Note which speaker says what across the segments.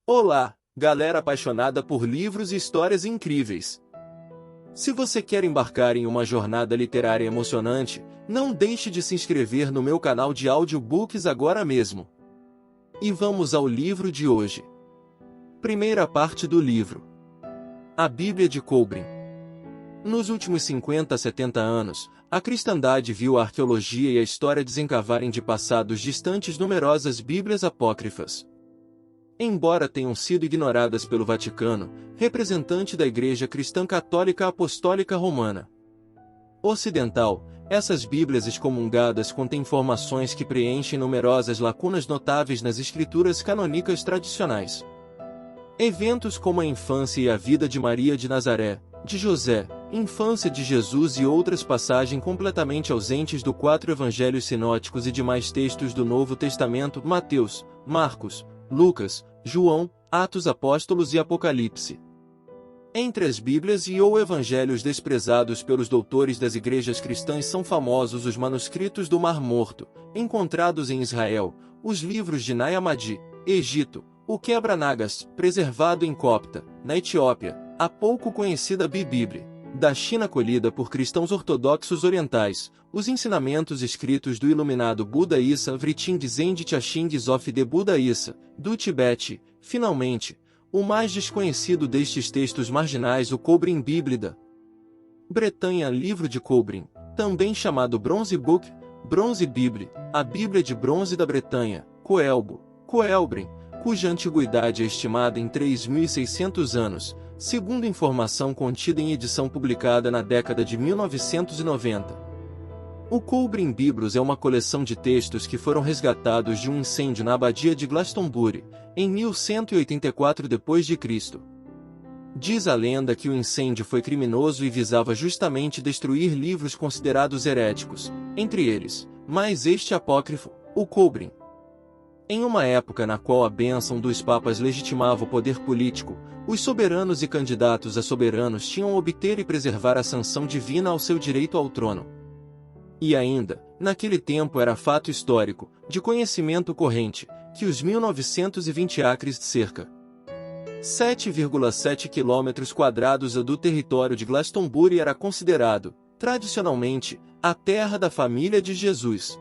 Speaker 1: Olá, galera apaixonada por livros e histórias incríveis. Se você quer embarcar em uma jornada literária emocionante, não deixe de se inscrever no meu canal de audiobooks agora mesmo. E vamos ao livro de hoje. Primeira parte do livro. A Bíblia de Coubrin. Nos últimos 50 a 70 anos, a cristandade viu a arqueologia e a história desencavarem de passados distantes numerosas Bíblias apócrifas. Embora tenham sido ignoradas pelo Vaticano, representante da Igreja Cristã Católica Apostólica Romana Ocidental, essas Bíblias excomungadas contêm informações que preenchem numerosas lacunas notáveis nas escrituras canônicas tradicionais. Eventos como a infância e a vida de Maria de Nazaré, de José, infância de Jesus e outras passagens completamente ausentes do 4 evangelhos sinóticos e demais textos do Novo Testamento, Mateus, Marcos, Lucas, João, Atos Apóstolos e Apocalipse. Entre as Bíblias ou Evangelhos desprezados pelos doutores das igrejas cristãs são famosos os manuscritos do Mar Morto, encontrados em Israel, os livros de Nag Hammadi, Egito, o Quebra-Nagas, preservado em Copta, na Etiópia, a pouco conhecida Bíblia, da China colhida por cristãos ortodoxos orientais, os ensinamentos escritos do iluminado Buda Issa Vritin Zen Chashing of the Buddha Issa, do Tibete, finalmente, o mais desconhecido destes textos marginais, o Coubrin Bíblida. Bretanha, livro de Coubrin, também chamado Bronze Book, Bronze Bible, a Bíblia de Bronze da Bretanha, Coelbrin, cuja antiguidade é estimada em 3.600 anos, segundo informação contida em edição publicada na década de 1990. O Coubrin Biblos é uma coleção de textos que foram resgatados de um incêndio na abadia de Glastonbury, em 1184 d.C. Diz a lenda que o incêndio foi criminoso e visava justamente destruir livros considerados heréticos, entre eles, mais este apócrifo, o Coubrin. Em uma época na qual a bênção dos papas legitimava o poder político, os soberanos e candidatos a soberanos tinham obter e preservar a sanção divina ao seu direito ao trono. E ainda, naquele tempo era fato histórico, de conhecimento corrente, que os 1920 acres de cerca 7,7 km² do território de Glastonbury era considerado, tradicionalmente, a terra da família de Jesus.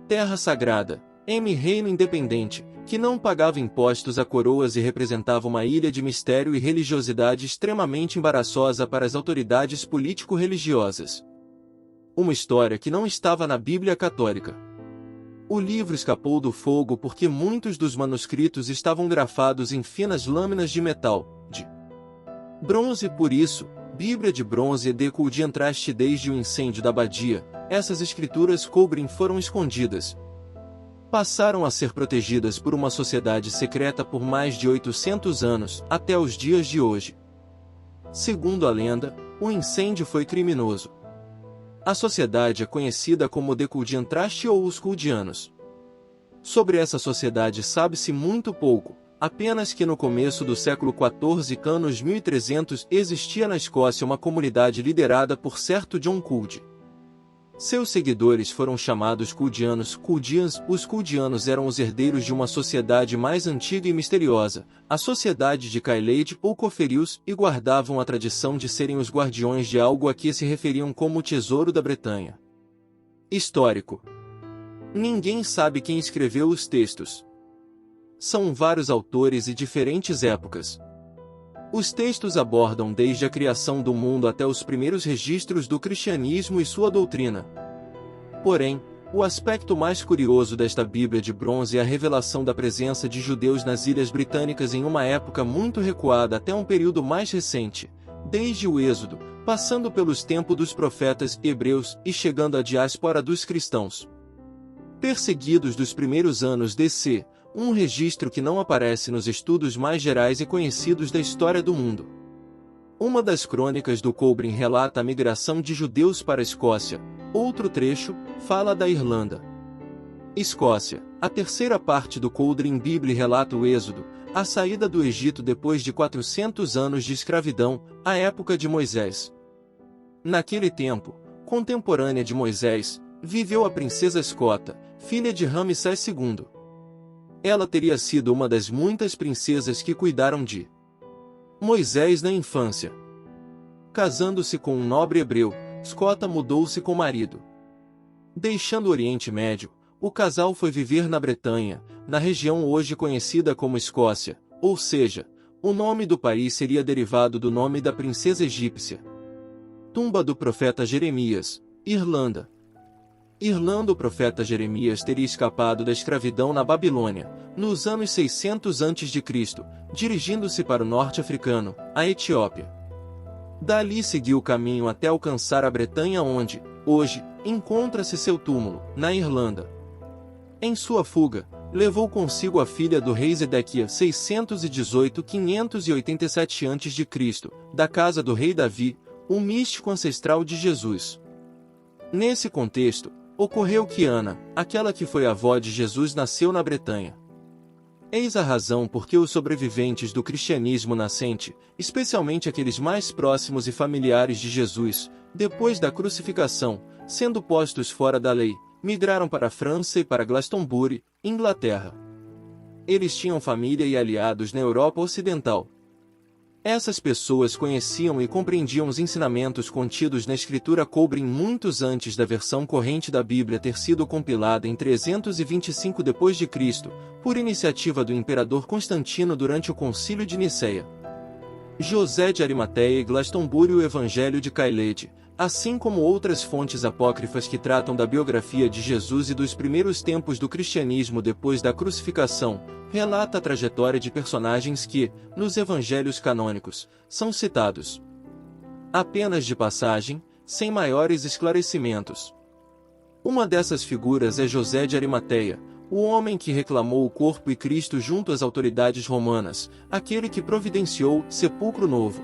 Speaker 1: Terra sagrada, reino independente, que não pagava impostos a coroas e representava uma ilha de mistério e religiosidade extremamente embaraçosa para as autoridades político-religiosas. Uma história que não estava na Bíblia Católica. O livro escapou do fogo porque muitos dos manuscritos estavam grafados em finas lâminas de metal, de bronze. Por isso, Bíblia de Bronze e de entraste desde o incêndio da abadia, essas escrituras Coubrin foram escondidas. Passaram a ser protegidas por uma sociedade secreta por mais de 800 anos, até os dias de hoje. Segundo a lenda, o incêndio foi criminoso. A sociedade é conhecida como de Culdiantraste ou os Culdianos. Sobre essa sociedade sabe-se muito pouco, apenas que no começo do século XIV, anos 1300, existia na Escócia uma comunidade liderada por certo John Culd. Seus seguidores foram chamados Culdianos. Os Culdianos eram os herdeiros de uma sociedade mais antiga e misteriosa, a Sociedade de Caelid ou Coferius, e guardavam a tradição de serem os guardiões de algo a que se referiam como o Tesouro da Bretanha. Histórico. Ninguém sabe quem escreveu os textos. São vários autores e diferentes épocas. Os textos abordam desde a criação do mundo até os primeiros registros do cristianismo e sua doutrina. Porém, o aspecto mais curioso desta Bíblia de Bronze é a revelação da presença de judeus nas Ilhas Britânicas em uma época muito recuada até um período mais recente, desde o Êxodo, passando pelos tempos dos profetas hebreus e chegando à diáspora dos cristãos perseguidos dos primeiros anos DC, um registro que não aparece nos estudos mais gerais e conhecidos da história do mundo. Uma das crônicas do Coubrin relata a migração de judeus para a Escócia, outro trecho fala da Irlanda. Escócia. A terceira parte do Coubrin Bible relata o Êxodo, a saída do Egito depois de 400 anos de escravidão, a época de Moisés. Naquele tempo, contemporânea de Moisés, viveu a princesa Escota, filha de Ramsés II. Ela teria sido uma das muitas princesas que cuidaram de Moisés na infância. Casando-se com um nobre hebreu, Escota mudou-se com o marido. Deixando o Oriente Médio, o casal foi viver na Bretanha, na região hoje conhecida como Escócia, ou seja, o nome do país seria derivado do nome da princesa egípcia. Tumba do profeta Jeremias, Irlanda. O profeta Jeremias teria escapado da escravidão na Babilônia, nos anos 600 a.C., dirigindo-se para o norte africano, a Etiópia. Dali seguiu o caminho até alcançar a Bretanha onde, hoje, encontra-se seu túmulo, na Irlanda. Em sua fuga, levou consigo a filha do rei Zedequias 618-587 a.C., da casa do rei Davi, o místico ancestral de Jesus. Nesse contexto, ocorreu que Ana, aquela que foi avó de Jesus, nasceu na Bretanha. Eis a razão por que os sobreviventes do cristianismo nascente, especialmente aqueles mais próximos e familiares de Jesus, depois da crucificação, sendo postos fora da lei, migraram para a França e para Glastonbury, Inglaterra. Eles tinham família e aliados na Europa Ocidental. Essas pessoas conheciam e compreendiam os ensinamentos contidos na escritura Cobrim muitos antes da versão corrente da Bíblia ter sido compilada em 325 d.C., por iniciativa do imperador Constantino durante o Concílio de Niceia. José de Arimateia e Glastonbury o Evangelho de Cailede, assim como outras fontes apócrifas que tratam da biografia de Jesus e dos primeiros tempos do cristianismo depois da crucificação, relata a trajetória de personagens que, nos evangelhos canônicos, são citados apenas de passagem, sem maiores esclarecimentos. Uma dessas figuras é José de Arimateia, o homem que reclamou o corpo e Cristo junto às autoridades romanas, aquele que providenciou sepulcro novo.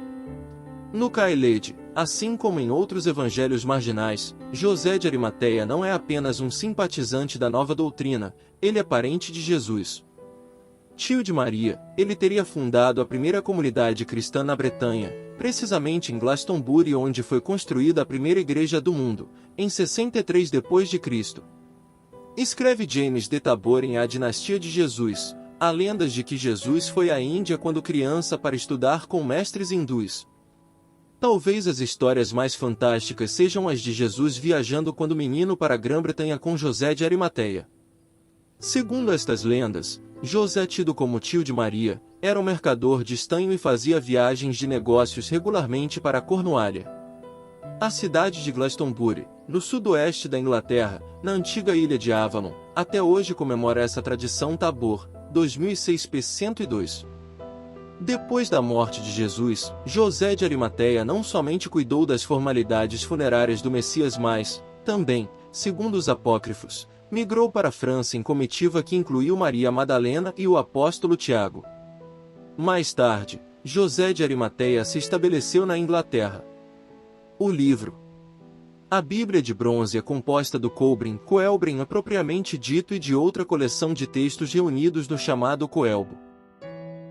Speaker 1: No Cailede, assim como em outros evangelhos marginais, José de Arimateia não é apenas um simpatizante da nova doutrina, ele é parente de Jesus. Tio de Maria, ele teria fundado a primeira comunidade cristã na Bretanha, precisamente em Glastonbury, onde foi construída a primeira igreja do mundo, em 63 d.C. Escreve James de Tabor em A Dinastia de Jesus, há lendas de que Jesus foi à Índia quando criança para estudar com mestres hindus. Talvez as histórias mais fantásticas sejam as de Jesus viajando quando menino para a Grã-Bretanha com José de Arimateia. Segundo estas lendas, José, tido como tio de Maria, era um mercador de estanho e fazia viagens de negócios regularmente para a Cornualha. A cidade de Glastonbury, no sudoeste da Inglaterra, na antiga ilha de Avalon, até hoje comemora essa tradição Tabor, 2006 p. 102. Depois da morte de Jesus, José de Arimateia não somente cuidou das formalidades funerárias do Messias, mas, também, segundo os apócrifos, migrou para a França em comitiva que incluiu Maria Madalena e o apóstolo Tiago. Mais tarde, José de Arimateia se estabeleceu na Inglaterra. O livro A Bíblia de Bronze é composta do Cobrim Coelbrim propriamente dito e de outra coleção de textos reunidos no chamado Coelbo.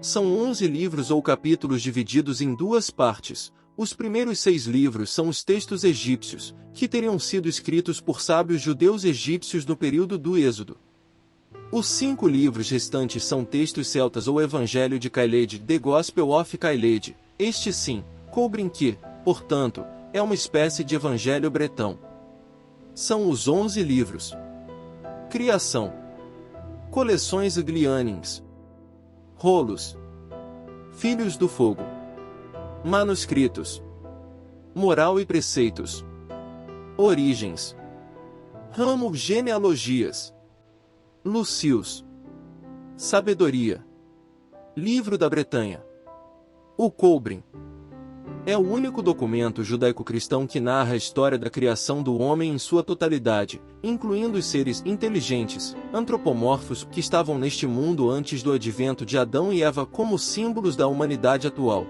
Speaker 1: São 11 livros ou capítulos divididos em duas partes. Os primeiros 6 livros são os textos egípcios, que teriam sido escritos por sábios judeus egípcios no período do Êxodo. Os 5 livros restantes são textos celtas ou Evangelho de Cailede, The Gospel of Cailede, este sim, Cobrim que, portanto, é uma espécie de evangelho bretão. São os 11 livros. Criação. Coleções Glianings. Rolos. Filhos do Fogo. Manuscritos. Moral e Preceitos. Origens. Ramo Genealogias. Lucius. Sabedoria. Livro da Bretanha. O Cobrim é o único documento judaico-cristão que narra a história da criação do homem em sua totalidade, incluindo os seres inteligentes, antropomorfos que estavam neste mundo antes do advento de Adão e Eva como símbolos da humanidade atual.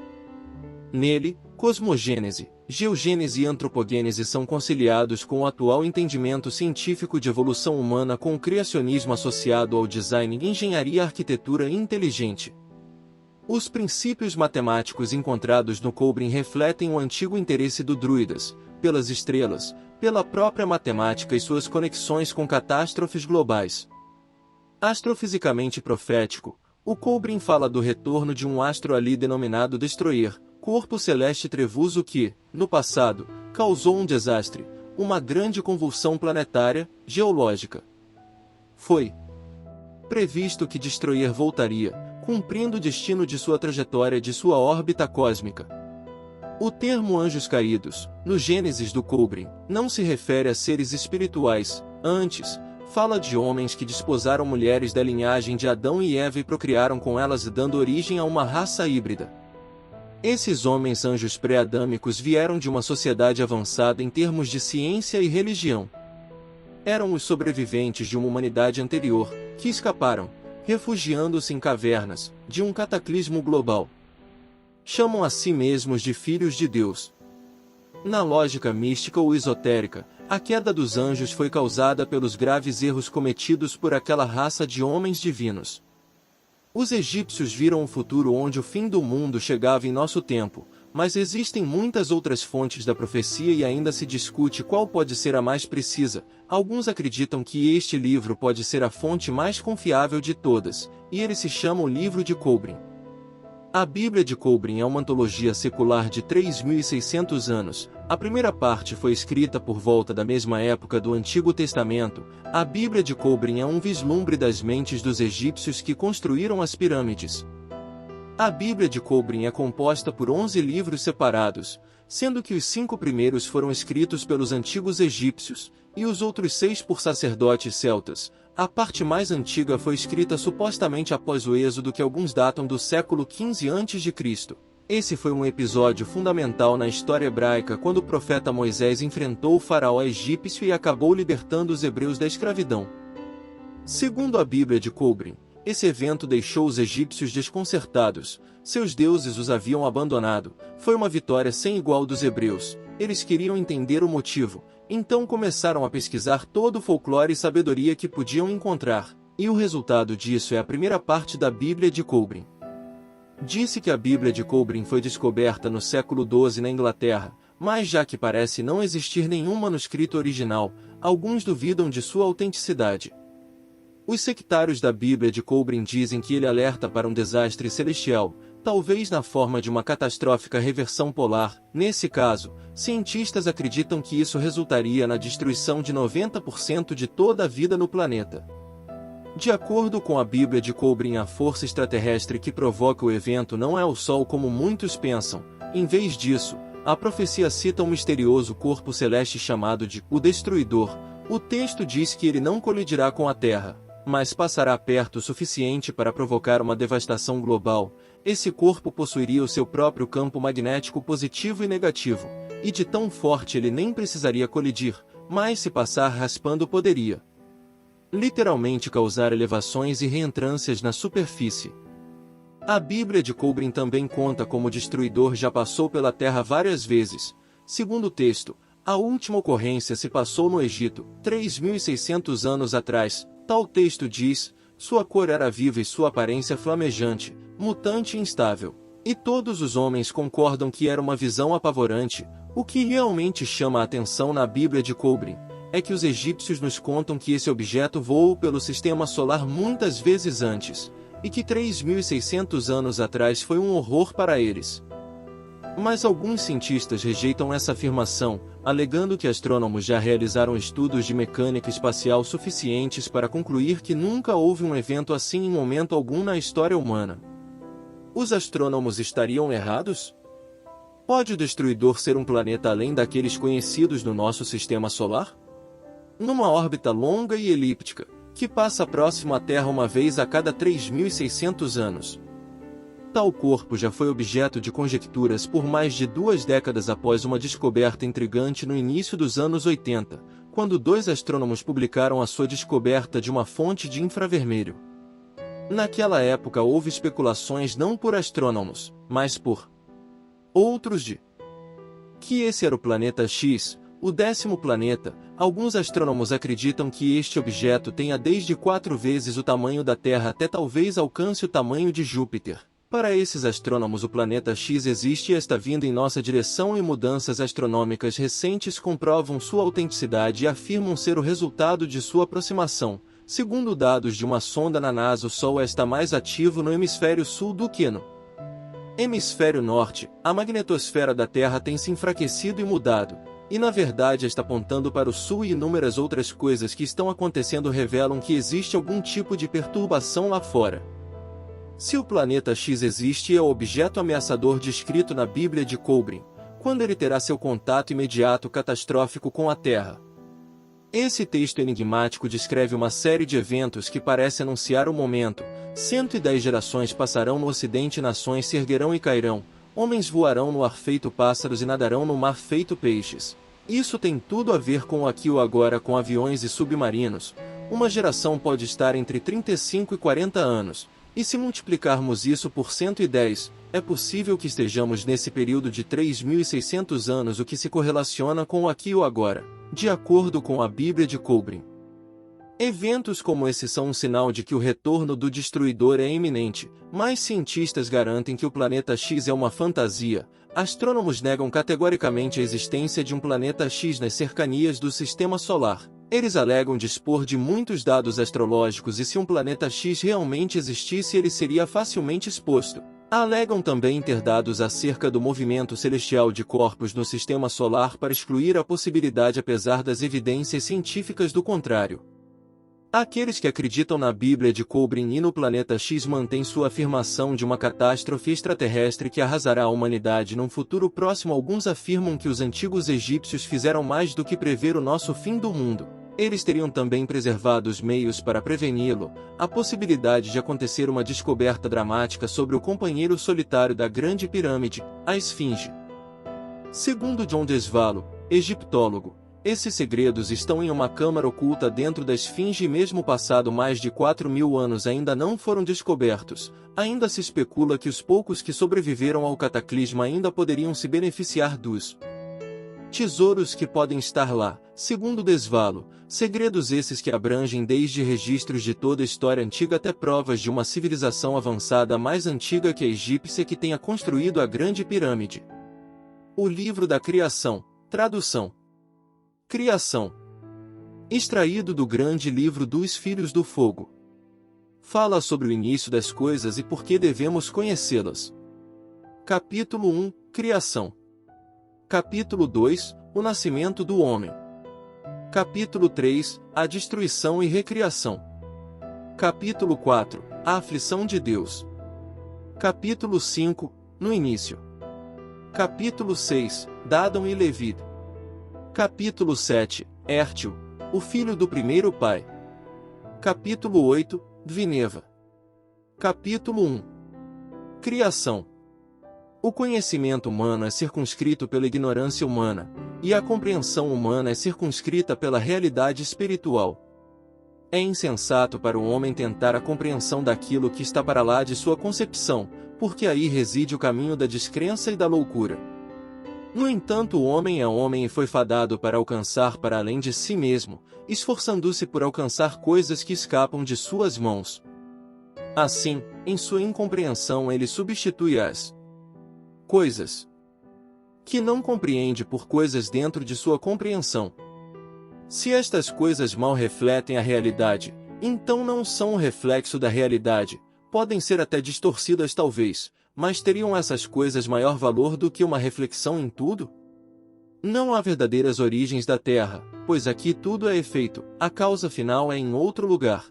Speaker 1: Nele, cosmogênese, geogênese e antropogênese são conciliados com o atual entendimento científico de evolução humana com o criacionismo associado ao design, engenharia e arquitetura inteligente. Os princípios matemáticos encontrados no Cobrim refletem o antigo interesse do druidas, pelas estrelas, pela própria matemática e suas conexões com catástrofes globais. Astrofisicamente profético, o Kolbrin fala do retorno de um astro ali denominado Destroyer, corpo celeste trevoso que, no passado, causou um desastre, uma grande convulsão planetária, geológica. Foi previsto que Destroyer voltaria, cumprindo o destino de sua trajetória de sua órbita cósmica. O termo anjos caídos, no Gênesis do Kolbrin, não se refere a seres espirituais, antes, fala de homens que desposaram mulheres da linhagem de Adão e Eva e procriaram com elas dando origem a uma raça híbrida. Esses homens anjos pré-adâmicos vieram de uma sociedade avançada em termos de ciência e religião. Eram os sobreviventes de uma humanidade anterior, que escaparam, refugiando-se em cavernas, de um cataclismo global. Chamam a si mesmos de filhos de Deus. Na lógica mística ou esotérica, a queda dos anjos foi causada pelos graves erros cometidos por aquela raça de homens divinos. Os egípcios viram um futuro onde o fim do mundo chegava em nosso tempo, mas existem muitas outras fontes da profecia e ainda se discute qual pode ser a mais precisa. Alguns acreditam que este livro pode ser a fonte mais confiável de todas, e ele se chama o Livro de Kolbrin. A Bíblia de Kolbrin é uma antologia secular de 3.600 anos. A primeira parte foi escrita por volta da mesma época do Antigo Testamento. A Bíblia de Kolbrin é um vislumbre das mentes dos egípcios que construíram as pirâmides. A Bíblia de Kolbrin é composta por 11 livros separados, sendo que os 5 primeiros foram escritos pelos antigos egípcios, e os outros 6 por sacerdotes celtas. A parte mais antiga foi escrita supostamente após o Êxodo, que alguns datam do século XV a.C. Esse foi um episódio fundamental na história hebraica quando o profeta Moisés enfrentou o faraó egípcio e acabou libertando os hebreus da escravidão. Segundo a Bíblia de Kolbrin, esse evento deixou os egípcios desconcertados. Seus deuses os haviam abandonado. Foi uma vitória sem igual dos hebreus. Eles queriam entender o motivo. Então começaram a pesquisar todo o folclore e sabedoria que podiam encontrar, e o resultado disso é a primeira parte da Bíblia de Kolbrin. Disse que a Bíblia de Kolbrin foi descoberta no século XII na Inglaterra, mas já que parece não existir nenhum manuscrito original, alguns duvidam de sua autenticidade. Os sectários da Bíblia de Kolbrin dizem que ele alerta para um desastre celestial, talvez na forma de uma catastrófica reversão polar. Nesse caso, cientistas acreditam que isso resultaria na destruição de 90% de toda a vida no planeta. De acordo com a Bíblia de Kolbrin, a força extraterrestre que provoca o evento não é o Sol como muitos pensam. Em vez disso, a profecia cita um misterioso corpo celeste chamado de o Destruidor. O texto diz que ele não colidirá com a Terra, mas passará perto o suficiente para provocar uma devastação global. Esse corpo possuiria o seu próprio campo magnético positivo e negativo, e de tão forte ele nem precisaria colidir, mas se passar raspando poderia literalmente causar elevações e reentrâncias na superfície. A Bíblia de Kolbrin também conta como o destruidor já passou pela Terra várias vezes. Segundo o texto, a última ocorrência se passou no Egito, 3.600 anos atrás. Tal texto diz: sua cor era viva e sua aparência flamejante, mutante e instável. E todos os homens concordam que era uma visão apavorante. O que realmente chama a atenção na Bíblia de Kolbrin é que os egípcios nos contam que esse objeto voou pelo sistema solar muitas vezes antes, e que 3.600 anos atrás foi um horror para eles. Mas alguns cientistas rejeitam essa afirmação, alegando que astrônomos já realizaram estudos de mecânica espacial suficientes para concluir que nunca houve um evento assim em momento algum na história humana. Os astrônomos estariam errados? Pode o destruidor ser um planeta além daqueles conhecidos no nosso sistema solar? Numa órbita longa e elíptica, que passa próximo à Terra uma vez a cada 3.600 anos. Tal corpo já foi objeto de conjecturas por mais de 2 décadas após uma descoberta intrigante no início dos anos 80, quando 2 astrônomos publicaram a sua descoberta de uma fonte de infravermelho. Naquela época houve especulações não por astrônomos, mas por outros de que esse era o planeta X, o 10º planeta. Alguns astrônomos acreditam que este objeto tenha desde 4 vezes o tamanho da Terra até talvez alcance o tamanho de Júpiter. Para esses astrônomos, o planeta X existe e está vindo em nossa direção, e mudanças astronômicas recentes comprovam sua autenticidade e afirmam ser o resultado de sua aproximação. Segundo dados de uma sonda na NASA, o Sol está mais ativo no hemisfério sul do que no hemisfério norte. A magnetosfera da Terra tem se enfraquecido e mudado, e na verdade está apontando para o sul, e inúmeras outras coisas que estão acontecendo revelam que existe algum tipo de perturbação lá fora. Se o planeta X existe e é o objeto ameaçador descrito na Bíblia de Kolbrin, quando ele terá seu contato imediato catastrófico com a Terra? Esse texto enigmático descreve uma série de eventos que parece anunciar o momento. 110 gerações passarão no ocidente, nações se erguerão e cairão, homens voarão no ar feito pássaros e nadarão no mar feito peixes. Isso tem tudo a ver com o aqui e o agora, com aviões e submarinos. Uma geração pode estar entre 35 e 40 anos, e se multiplicarmos isso por 110, é possível que estejamos nesse período de 3.600 anos, o que se correlaciona com o aqui e o agora, de acordo com a Bíblia de Kolbrin. Eventos como esse são um sinal de que o retorno do destruidor é iminente, mas cientistas garantem que o planeta X é uma fantasia. Astrônomos negam categoricamente a existência de um planeta X nas cercanias do Sistema Solar. Eles alegam dispor de muitos dados astrológicos, e se um planeta X realmente existisse, ele seria facilmente exposto. Alegam também ter dados acerca do movimento celestial de corpos no Sistema Solar para excluir a possibilidade, apesar das evidências científicas do contrário. Aqueles que acreditam na Bíblia de Kolbrin e no planeta X mantêm sua afirmação de uma catástrofe extraterrestre que arrasará a humanidade num futuro próximo. Alguns afirmam que os antigos egípcios fizeram mais do que prever o nosso fim do mundo. Eles teriam também preservado os meios para preveni-lo. A possibilidade de acontecer uma descoberta dramática sobre o companheiro solitário da Grande Pirâmide, a Esfinge. Segundo John Desvallo, egiptólogo, esses segredos estão em uma câmara oculta dentro da Esfinge, e mesmo passado mais de 4.000 anos ainda não foram descobertos. Ainda se especula que os poucos que sobreviveram ao cataclisma ainda poderiam se beneficiar dos tesouros que podem estar lá. Segundo Desvallo, segredos esses que abrangem desde registros de toda a história antiga até provas de uma civilização avançada mais antiga que a egípcia que tenha construído a Grande Pirâmide. O Livro da Criação. Tradução: Criação. Extraído do Grande Livro dos Filhos do Fogo. Fala sobre o início das coisas e por que devemos conhecê-las. Capítulo 1. Criação. Capítulo 2. O nascimento do homem. Capítulo 3. A destruição e recriação. Capítulo 4. A aflição de Deus. Capítulo 5. No início. Capítulo 6. Dadão e Levi. Capítulo 7. Hértil, o filho do primeiro pai. Capítulo 8. Dvineva. Capítulo 1. Criação. O conhecimento humano é circunscrito pela ignorância humana, e a compreensão humana é circunscrita pela realidade espiritual. É insensato para o homem tentar a compreensão daquilo que está para lá de sua concepção, porque aí reside o caminho da descrença e da loucura. No entanto, o homem é homem e foi fadado para alcançar para além de si mesmo, esforçando-se por alcançar coisas que escapam de suas mãos. Assim, em sua incompreensão ele substitui as coisas que não compreende por coisas dentro de sua compreensão. Se estas coisas mal refletem a realidade, então não são um reflexo da realidade, podem ser até distorcidas talvez, mas teriam essas coisas maior valor do que uma reflexão em tudo? Não há verdadeiras origens da Terra, pois aqui tudo é efeito, a causa final é em outro lugar.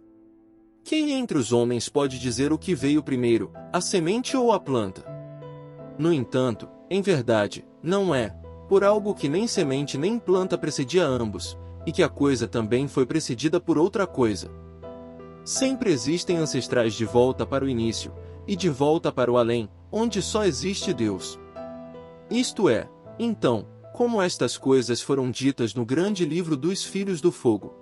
Speaker 1: Quem entre os homens pode dizer o que veio primeiro, a semente ou a planta? No entanto, em verdade, não é, por algo que nem semente nem planta precedia ambos, e que a coisa também foi precedida por outra coisa. Sempre existem ancestrais de volta para o início, e de volta para o além, onde só existe Deus. Isto é, então, como estas coisas foram ditas no grande livro dos Filhos do Fogo.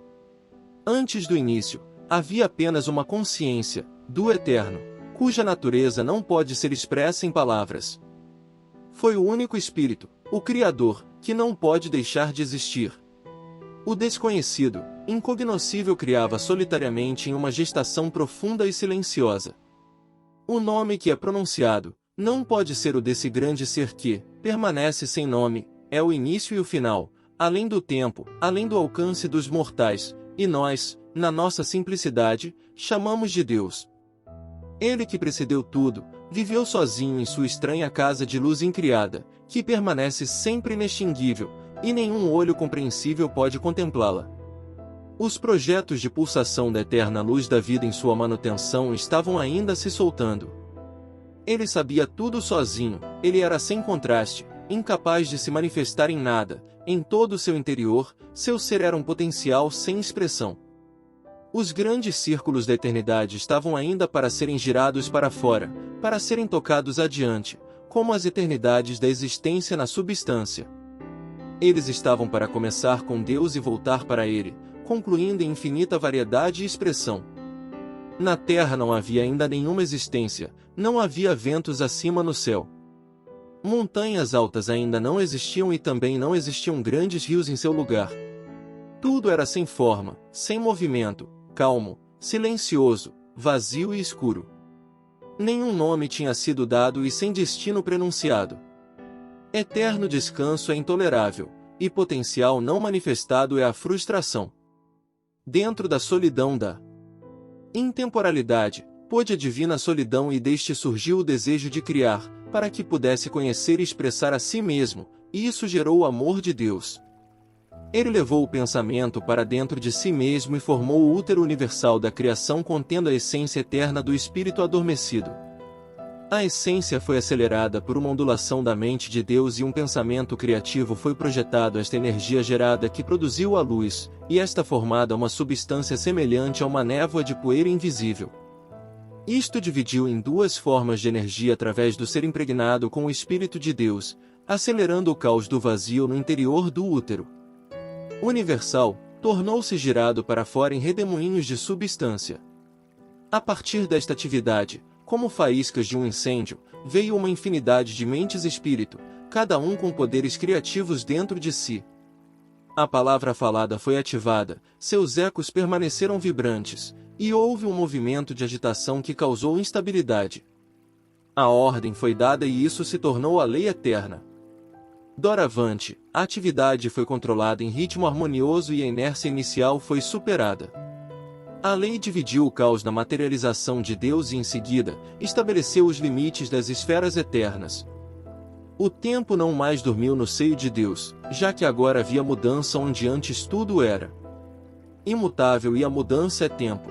Speaker 1: Antes do início, havia apenas uma consciência, do Eterno, cuja natureza não pode ser expressa em palavras. Foi o único Espírito, o Criador, que não pode deixar de existir. O desconhecido, incognoscível, criava solitariamente em uma gestação profunda e silenciosa. O nome que é pronunciado, não pode ser o desse grande ser que, permanece sem nome, é o início e o final, além do tempo, além do alcance dos mortais, e nós, na nossa simplicidade, chamamos de Deus. Ele que precedeu tudo, viveu sozinho em sua estranha casa de luz incriada, que permanece sempre inextinguível, e nenhum olho compreensível pode contemplá-la. Os projetos de pulsação da eterna luz da vida em sua manutenção estavam ainda se soltando. Ele sabia tudo sozinho, ele era sem contraste, incapaz de se manifestar em nada, em todo o seu interior, seu ser era um potencial sem expressão. Os grandes círculos da eternidade estavam ainda para serem girados para fora, para serem tocados adiante, como as eternidades da existência na substância. Eles estavam para começar com Deus e voltar para Ele, concluindo em infinita variedade e expressão. Na terra não havia ainda nenhuma existência, não havia ventos acima no céu. Montanhas altas ainda não existiam e também não existiam grandes rios em seu lugar. Tudo era sem forma, sem movimento, calmo, silencioso, vazio e escuro. Nenhum nome tinha sido dado e sem destino prenunciado. Eterno descanso é intolerável, e potencial não manifestado é a frustração. Dentro da solidão da intemporalidade, pôde a divina solidão e deste surgiu o desejo de criar, para que pudesse conhecer e expressar a si mesmo, e isso gerou o amor de Deus. Ele levou o pensamento para dentro de si mesmo e formou o útero universal da criação contendo a essência eterna do espírito adormecido. A essência foi acelerada por uma ondulação da mente de Deus e um pensamento criativo foi projetado esta energia gerada que produziu a luz, e esta formada uma substância semelhante a uma névoa de poeira invisível. Isto dividiu em duas formas de energia através do ser impregnado com o Espírito de Deus, acelerando o caos do vazio no interior do útero universal, tornou-se girado para fora em redemoinhos de substância. A partir desta atividade, como faíscas de um incêndio, veio uma infinidade de mentes espírito, cada um com poderes criativos dentro de si. A palavra falada foi ativada, seus ecos permaneceram vibrantes, e houve um movimento de agitação que causou instabilidade. A ordem foi dada e isso se tornou a lei eterna. Doravante, a atividade foi controlada em ritmo harmonioso e a inércia inicial foi superada. A lei dividiu o caos na materialização de Deus e em seguida, estabeleceu os limites das esferas eternas. O tempo não mais dormiu no seio de Deus, já que agora havia mudança onde antes tudo era imutável e a mudança é tempo.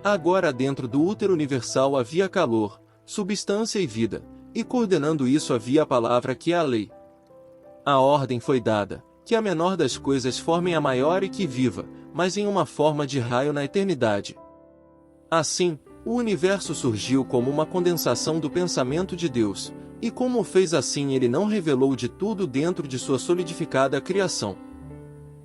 Speaker 1: Agora dentro do útero universal havia calor, substância e vida, e coordenando isso havia a palavra que é a lei. A ordem foi dada, que a menor das coisas formem a maior e que viva, mas em uma forma de raio na eternidade. Assim, o universo surgiu como uma condensação do pensamento de Deus, e como o fez assim ele não revelou de tudo dentro de sua solidificada criação.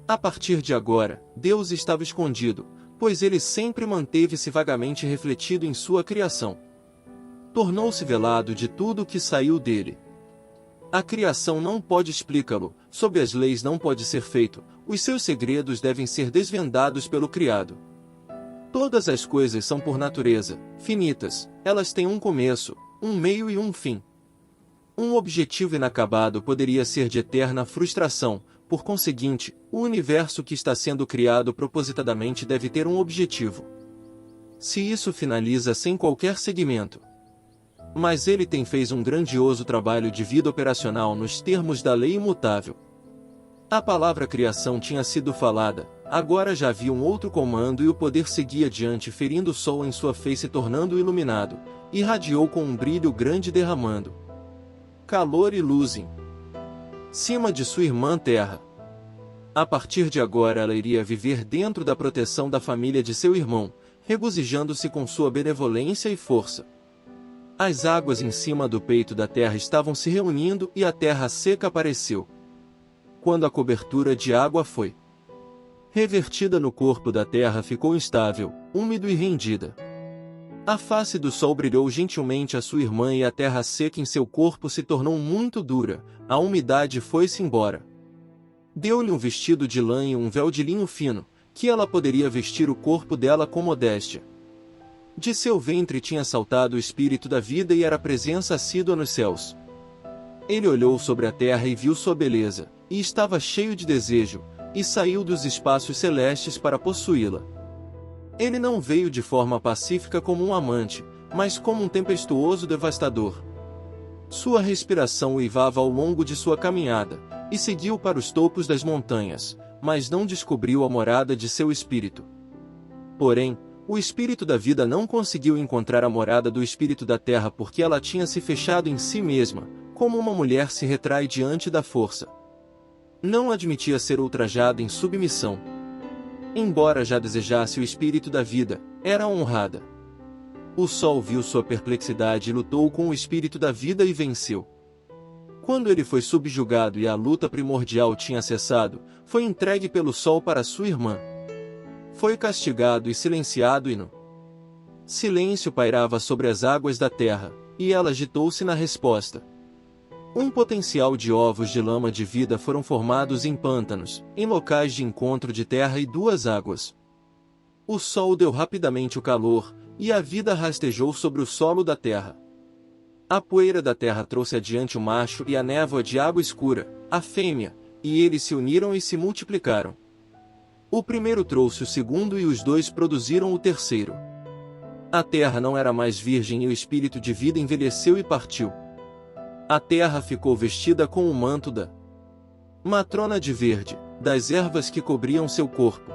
Speaker 1: A partir de agora, Deus estava escondido, pois ele sempre manteve-se vagamente refletido em sua criação. Tornou-se velado de tudo que saiu dele. A criação não pode explicá-lo, sob as leis não pode ser feito, os seus segredos devem ser desvendados pelo Criado. Todas as coisas são por natureza, finitas, elas têm um começo, um meio e um fim. Um objetivo inacabado poderia ser de eterna frustração, por conseguinte, o universo que está sendo criado propositadamente deve ter um objetivo. Se isso finaliza sem qualquer segmento. Mas ele fez um grandioso trabalho de vida operacional nos termos da lei imutável. A palavra criação tinha sido falada, agora já havia um outro comando e o poder seguia adiante ferindo o sol em sua face tornando-o iluminado, irradiou com um brilho grande derramando calor e luz em cima de sua irmã Terra. A partir de agora ela iria viver dentro da proteção da família de seu irmão, regozijando-se com sua benevolência e força. As águas em cima do peito da terra estavam se reunindo e a terra seca apareceu. Quando a cobertura de água foi revertida no corpo da terra ficou instável, úmido e rendida. A face do sol brilhou gentilmente a sua irmã e a terra seca em seu corpo se tornou muito dura, a umidade foi-se embora. Deu-lhe um vestido de lã e um véu de linho fino, que ela poderia vestir o corpo dela com modéstia. De seu ventre tinha saltado o espírito da vida e era presença assídua nos céus. Ele olhou sobre a terra e viu sua beleza, e estava cheio de desejo, e saiu dos espaços celestes para possuí-la. Ele não veio de forma pacífica como um amante, mas como um tempestuoso devastador. Sua respiração uivava ao longo de sua caminhada, e seguiu para os topos das montanhas, mas não descobriu a morada de seu espírito. Porém, o espírito da vida não conseguiu encontrar a morada do espírito da terra porque ela tinha se fechado em si mesma, como uma mulher se retrai diante da força. Não admitia ser ultrajada em submissão. Embora já desejasse o espírito da vida, era honrada. O sol viu sua perplexidade e lutou com o espírito da vida e venceu. Quando ele foi subjugado e a luta primordial tinha cessado, foi entregue pelo sol para sua irmã. Foi castigado e silenciado e no silêncio pairava sobre as águas da terra, e ela agitou-se na resposta. Um potencial de ovos de lama de vida foram formados em pântanos, em locais de encontro de terra e duas águas. O sol deu rapidamente o calor, e a vida rastejou sobre o solo da terra. A poeira da terra trouxe adiante o macho e a névoa de água escura, a fêmea, e eles se uniram e se multiplicaram. O primeiro trouxe o segundo e os dois produziram o terceiro. A terra não era mais virgem e o espírito de vida envelheceu e partiu. A terra ficou vestida com o manto da matrona de verde, das ervas que cobriam seu corpo.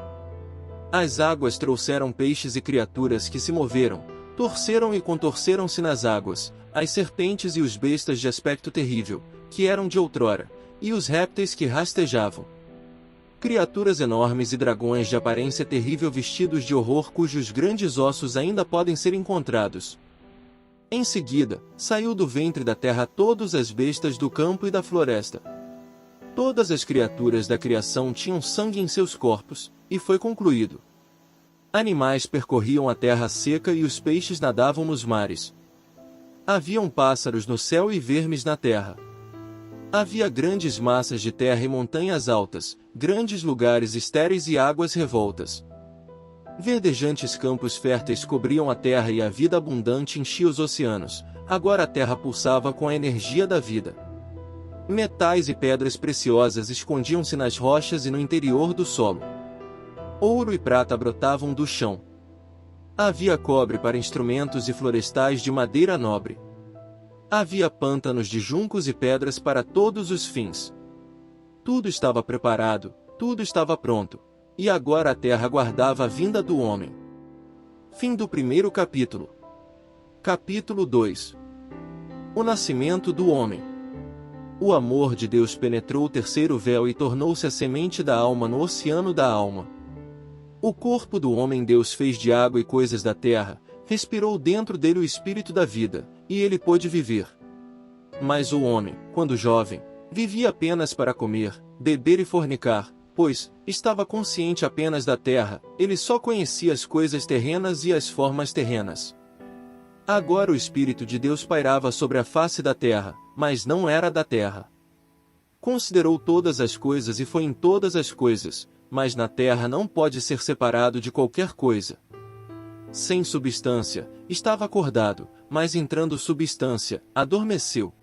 Speaker 1: As águas trouxeram peixes e criaturas que se moveram, torceram e contorceram-se nas águas, as serpentes e os bestas de aspecto terrível, que eram de outrora, e os répteis que rastejavam. Criaturas enormes e dragões de aparência terrível vestidos de horror cujos grandes ossos ainda podem ser encontrados. Em seguida, saiu do ventre da terra todas as bestas do campo e da floresta. Todas as criaturas da criação tinham sangue em seus corpos, e foi concluído. Animais percorriam a terra seca e os peixes nadavam nos mares. Haviam pássaros no céu e vermes na terra. Havia grandes massas de terra e montanhas altas, grandes lugares estéreis e águas revoltas. Verdejantes campos férteis cobriam a terra e a vida abundante enchia os oceanos. Agora a terra pulsava com a energia da vida. Metais e pedras preciosas escondiam-se nas rochas e no interior do solo. Ouro e prata brotavam do chão. Havia cobre para instrumentos e florestais de madeira nobre. Havia pântanos de juncos e pedras para todos os fins. Tudo estava preparado, tudo estava pronto, e agora a terra aguardava a vinda do homem. Fim do primeiro capítulo. Capítulo 2. O nascimento do homem. O amor de Deus penetrou o terceiro véu e tornou-se a semente da alma no oceano da alma. O corpo do homem Deus fez de água e coisas da terra, respirou dentro dele o espírito da vida, e ele pôde viver. Mas o homem, quando jovem, vivia apenas para comer, beber e fornicar, pois estava consciente apenas da terra, ele só conhecia as coisas terrenas e as formas terrenas. Agora o Espírito de Deus pairava sobre a face da terra, mas não era da terra. Considerou todas as coisas e foi em todas as coisas, mas na terra não pode ser separado de qualquer coisa. Sem substância, estava acordado, mas entrando substância, adormeceu.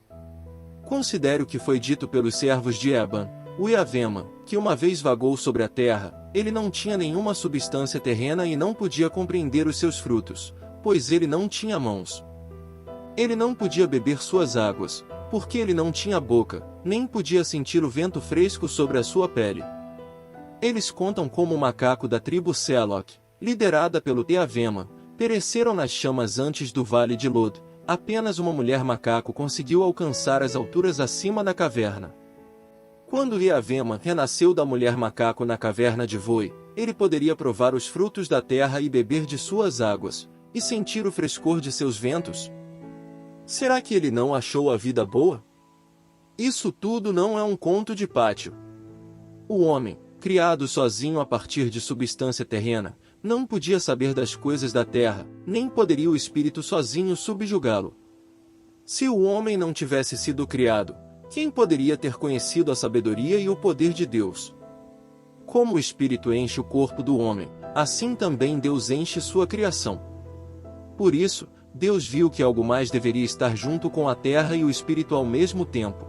Speaker 1: Considere o que foi dito pelos servos de Eban, o Iavema, que uma vez vagou sobre a terra, ele não tinha nenhuma substância terrena e não podia compreender os seus frutos, pois ele não tinha mãos. Ele não podia beber suas águas, porque ele não tinha boca, nem podia sentir o vento fresco sobre a sua pele. Eles contam como o macaco da tribo Selok, liderada pelo Iavema, pereceram nas chamas antes do vale de Lod. Apenas uma mulher macaco conseguiu alcançar as alturas acima da caverna. Quando Iavema renasceu da mulher macaco na caverna de Voi, ele poderia provar os frutos da terra e beber de suas águas, e sentir o frescor de seus ventos. Será que ele não achou a vida boa? Isso tudo não é um conto de pátio. O homem, criado sozinho a partir de substância terrena, não podia saber das coisas da terra, nem poderia o espírito sozinho subjugá-lo. Se o homem não tivesse sido criado, quem poderia ter conhecido a sabedoria e o poder de Deus? Como o espírito enche o corpo do homem, assim também Deus enche sua criação. Por isso, Deus viu que algo mais deveria estar junto com a terra e o espírito ao mesmo tempo.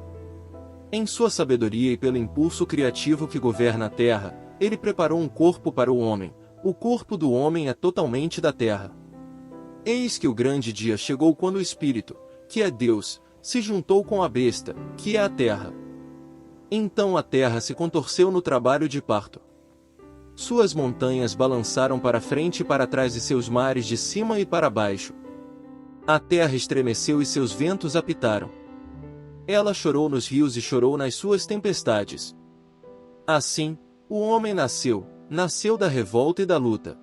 Speaker 1: Em sua sabedoria e pelo impulso criativo que governa a terra, ele preparou um corpo para o homem, o corpo do homem é totalmente da terra. Eis que o grande dia chegou quando o Espírito, que é Deus, se juntou com a besta, que é a terra. Então a terra se contorceu no trabalho de parto. Suas montanhas balançaram para frente e para trás e seus mares de cima e para baixo. A terra estremeceu e seus ventos apitaram. Ela chorou nos rios e chorou nas suas tempestades. Assim, o homem nasceu da revolta e da luta.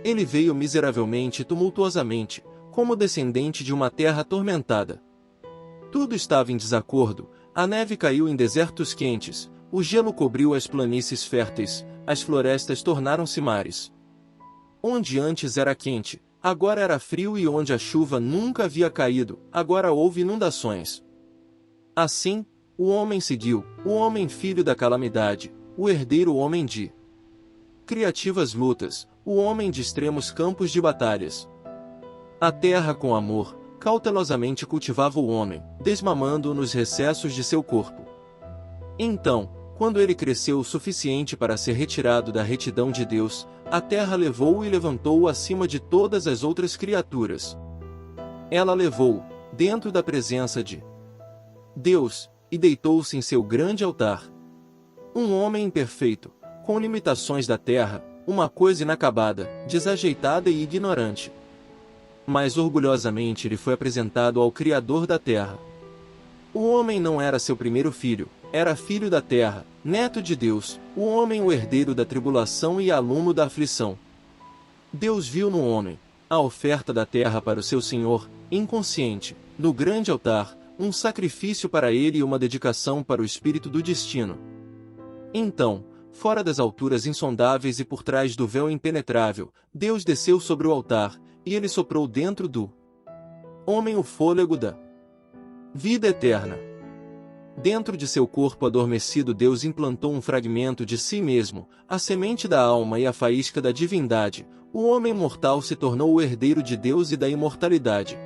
Speaker 1: Ele veio miseravelmente e tumultuosamente, como descendente de uma terra atormentada. Tudo estava em desacordo, a neve caiu em desertos quentes, o gelo cobriu as planícies férteis, as florestas tornaram-se mares. Onde antes era quente, agora era frio e onde a chuva nunca havia caído, agora houve inundações. Assim, o homem seguiu, o homem filho da calamidade, o herdeiro homem de criativas lutas, o homem de extremos campos de batalhas. A terra com amor, cautelosamente cultivava o homem, desmamando-o nos recessos de seu corpo. Então, quando ele cresceu o suficiente para ser retirado da retidão de Deus, a terra levou-o e levantou-o acima de todas as outras criaturas. Ela levou-o, dentro da presença de Deus, e deitou-se em seu grande altar. Um homem imperfeito, com limitações da terra, uma coisa inacabada, desajeitada e ignorante. Mas orgulhosamente lhe foi apresentado ao Criador da terra. O homem não era seu primeiro filho, era filho da terra, neto de Deus, o homem o herdeiro da tribulação e aluno da aflição. Deus viu no homem a oferta da terra para o seu Senhor, inconsciente, no grande altar, um sacrifício para ele e uma dedicação para o espírito do destino. Então, fora das alturas insondáveis e por trás do véu impenetrável, Deus desceu sobre o altar, e ele soprou dentro do homem o fôlego da vida eterna. Dentro de seu corpo adormecido Deus implantou um fragmento de si mesmo, a semente da alma e a faísca da divindade. O homem mortal se tornou o herdeiro de Deus e da imortalidade.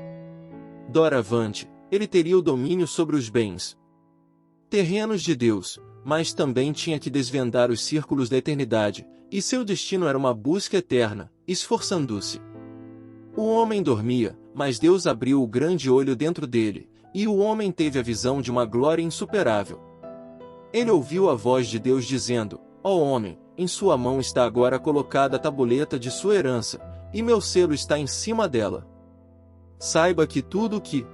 Speaker 1: Doravante, ele teria o domínio sobre os bens terrenos de Deus, mas também tinha que desvendar os círculos da eternidade, e seu destino era uma busca eterna, esforçando-se. O homem dormia, mas Deus abriu o grande olho dentro dele, e o homem teve a visão de uma glória insuperável. Ele ouviu a voz de Deus dizendo: Ó homem, em sua mão está agora colocada a tabuleta de sua herança, e meu selo está em cima dela. Saiba que tudo o que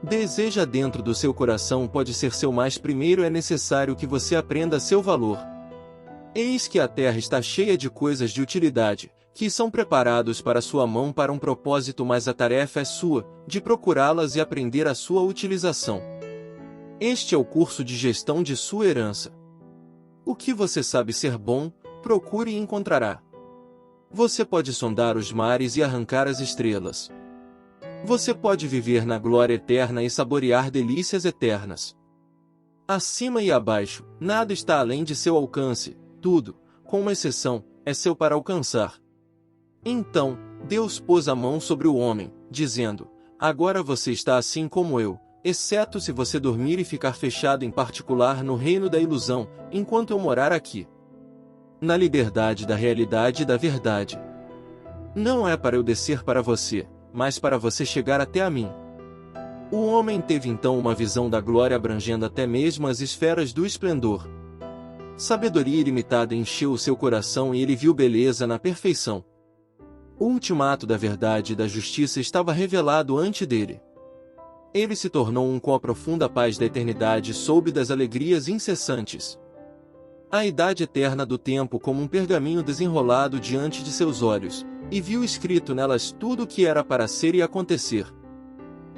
Speaker 1: deseja dentro do seu coração pode ser seu, mas primeiro é necessário que você aprenda seu valor. Eis que a terra está cheia de coisas de utilidade, que são preparados para sua mão para um propósito, mas a tarefa é sua, de procurá-las e aprender a sua utilização. Este é o curso de gestão de sua herança. O que você sabe ser bom, procure e encontrará. Você pode sondar os mares e arrancar as estrelas. Você pode viver na glória eterna e saborear delícias eternas. Acima e abaixo, nada está além de seu alcance, tudo, com uma exceção, é seu para alcançar. Então, Deus pôs a mão sobre o homem, dizendo: Agora você está assim como eu, exceto se você dormir e ficar fechado em particular no reino da ilusão, enquanto eu morar aqui. Na liberdade da realidade e da verdade. Não é para eu descer para você, mas para você chegar até a mim. O homem teve então uma visão da glória abrangendo até mesmo as esferas do esplendor. Sabedoria ilimitada encheu o seu coração e ele viu beleza na perfeição. O ultimato da verdade e da justiça estava revelado ante dele. Ele se tornou um com a profunda paz da eternidade e soube das alegrias incessantes. A idade eterna do tempo como um pergaminho desenrolado diante de seus olhos, e viu escrito nelas tudo o que era para ser e acontecer.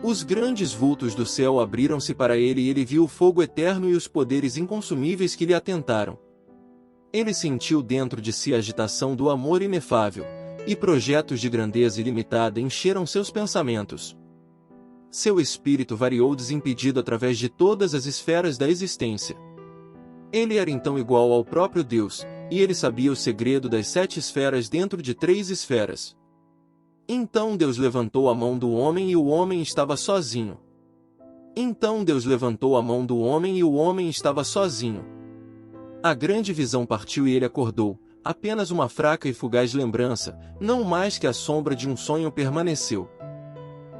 Speaker 1: Os grandes vultos do céu abriram-se para ele e ele viu o fogo eterno e os poderes inconsumíveis que lhe atentaram. Ele sentiu dentro de si a agitação do amor inefável, e projetos de grandeza ilimitada encheram seus pensamentos. Seu espírito variou desimpedido através de todas as esferas da existência. Ele era então igual ao próprio Deus, e ele sabia o segredo das 7 esferas dentro de 3 esferas. Então Deus levantou a mão do homem e o homem estava sozinho. Então Deus levantou a mão do homem e o homem estava sozinho. A grande visão partiu e ele acordou, apenas uma fraca e fugaz lembrança, não mais que a sombra de um sonho permaneceu.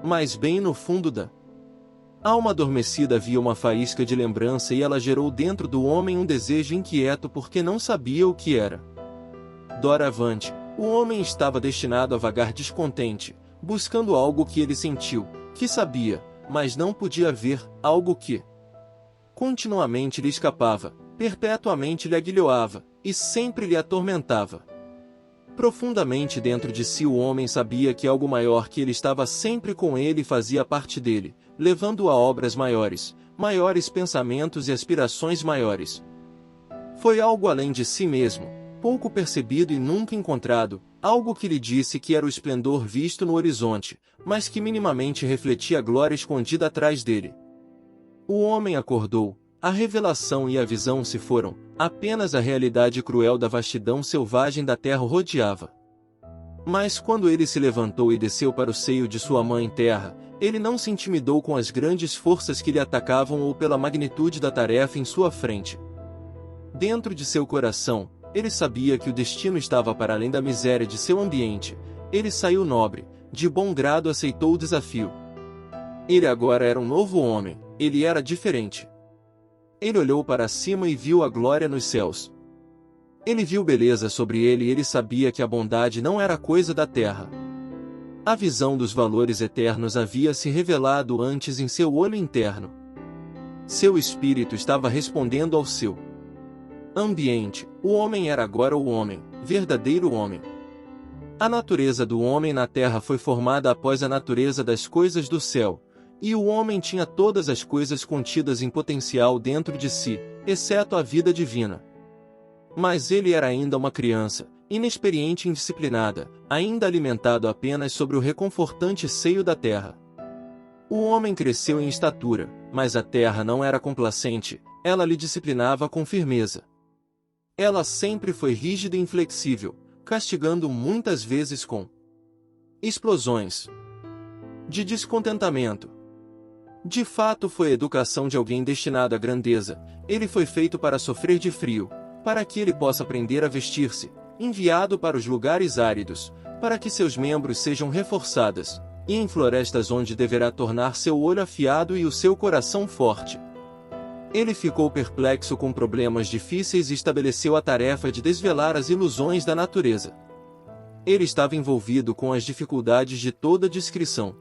Speaker 1: Mas bem no fundo da alma adormecida havia uma faísca de lembrança e ela gerou dentro do homem um desejo inquieto porque não sabia o que era. Doravante, o homem estava destinado a vagar descontente, buscando algo que ele sentiu, que sabia, mas não podia ver, algo que continuamente lhe escapava, perpetuamente lhe aguilhoava, e sempre lhe atormentava. Profundamente dentro de si o homem sabia que algo maior que ele estava sempre com ele fazia parte dele, levando-o a obras maiores, maiores pensamentos e aspirações maiores. Foi algo além de si mesmo, pouco percebido e nunca encontrado, algo que lhe disse que era o esplendor visto no horizonte, mas que minimamente refletia a glória escondida atrás dele. O homem acordou, a revelação e a visão se foram, apenas a realidade cruel da vastidão selvagem da terra o rodeava. Mas quando ele se levantou e desceu para o seio de sua mãe terra, ele não se intimidou com as grandes forças que lhe atacavam ou pela magnitude da tarefa em sua frente. Dentro de seu coração, ele sabia que o destino estava para além da miséria de seu ambiente. Ele saiu nobre, de bom grado aceitou o desafio. Ele agora era um novo homem, ele era diferente. Ele olhou para cima e viu a glória nos céus. Ele viu beleza sobre ele e ele sabia que a bondade não era coisa da terra. A visão dos valores eternos havia se revelado antes em seu olho interno. Seu espírito estava respondendo ao seu ambiente. O homem era agora o homem, verdadeiro homem. A natureza do homem na terra foi formada após a natureza das coisas do céu, e o homem tinha todas as coisas contidas em potencial dentro de si, exceto a vida divina. Mas ele era ainda uma criança, inexperiente e indisciplinada, ainda alimentado apenas sobre o reconfortante seio da terra. O homem cresceu em estatura, mas a terra não era complacente, ela lhe disciplinava com firmeza. Ela sempre foi rígida e inflexível, castigando muitas vezes com explosões de descontentamento. De fato foi a educação de alguém destinado à grandeza, ele foi feito para sofrer de frio, para que ele possa aprender a vestir-se, enviado para os lugares áridos, para que seus membros sejam reforçados, e em florestas onde deverá tornar seu olho afiado e o seu coração forte. Ele ficou perplexo com problemas difíceis e estabeleceu a tarefa de desvelar as ilusões da natureza. Ele estava envolvido com as dificuldades de toda descrição.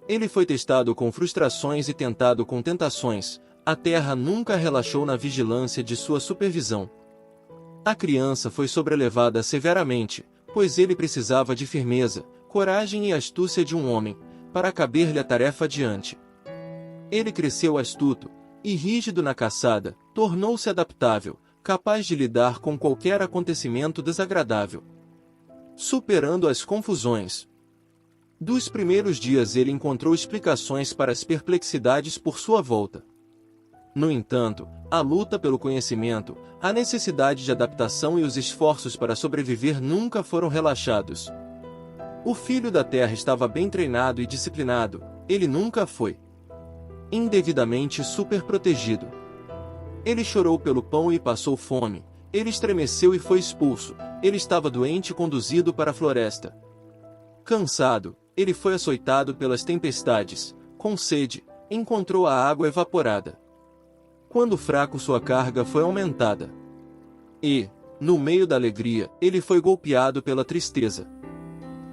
Speaker 1: Ele foi testado com frustrações e tentado com tentações. A terra nunca relaxou na vigilância de sua supervisão. A criança foi sobrelevada severamente, pois ele precisava de firmeza, coragem e astúcia de um homem, para caber-lhe a tarefa adiante. Ele cresceu astuto, e rígido na caçada, tornou-se adaptável, capaz de lidar com qualquer acontecimento desagradável. Superando as confusões dos primeiros dias, ele encontrou explicações para as perplexidades por sua volta. No entanto, a luta pelo conhecimento, a necessidade de adaptação e os esforços para sobreviver nunca foram relaxados. O filho da terra estava bem treinado e disciplinado, ele nunca foi indevidamente superprotegido. Ele chorou pelo pão e passou fome, ele estremeceu e foi expulso, ele estava doente e conduzido para a floresta. Cansado, ele foi açoitado pelas tempestades, com sede, encontrou a água evaporada. Quando fraco sua carga foi aumentada. E, no meio da alegria, ele foi golpeado pela tristeza.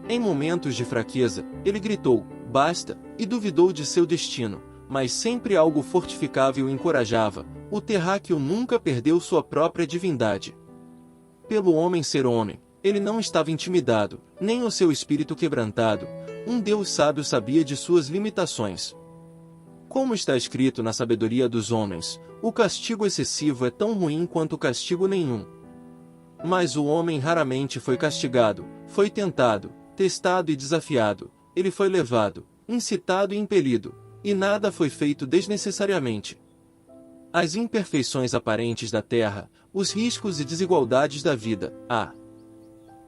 Speaker 1: Em momentos de fraqueza, ele gritou, basta, e duvidou de seu destino, mas sempre algo fortificava e o encorajava, o terráqueo nunca perdeu sua própria divindade. Pelo homem ser homem, ele não estava intimidado, nem o seu espírito quebrantado, um Deus sábio sabia de suas limitações. Como está escrito na sabedoria dos homens, o castigo excessivo é tão ruim quanto castigo nenhum. Mas o homem raramente foi castigado, foi tentado, testado e desafiado, ele foi levado, incitado e impelido, e nada foi feito desnecessariamente. As imperfeições aparentes da terra, os riscos e desigualdades da vida, a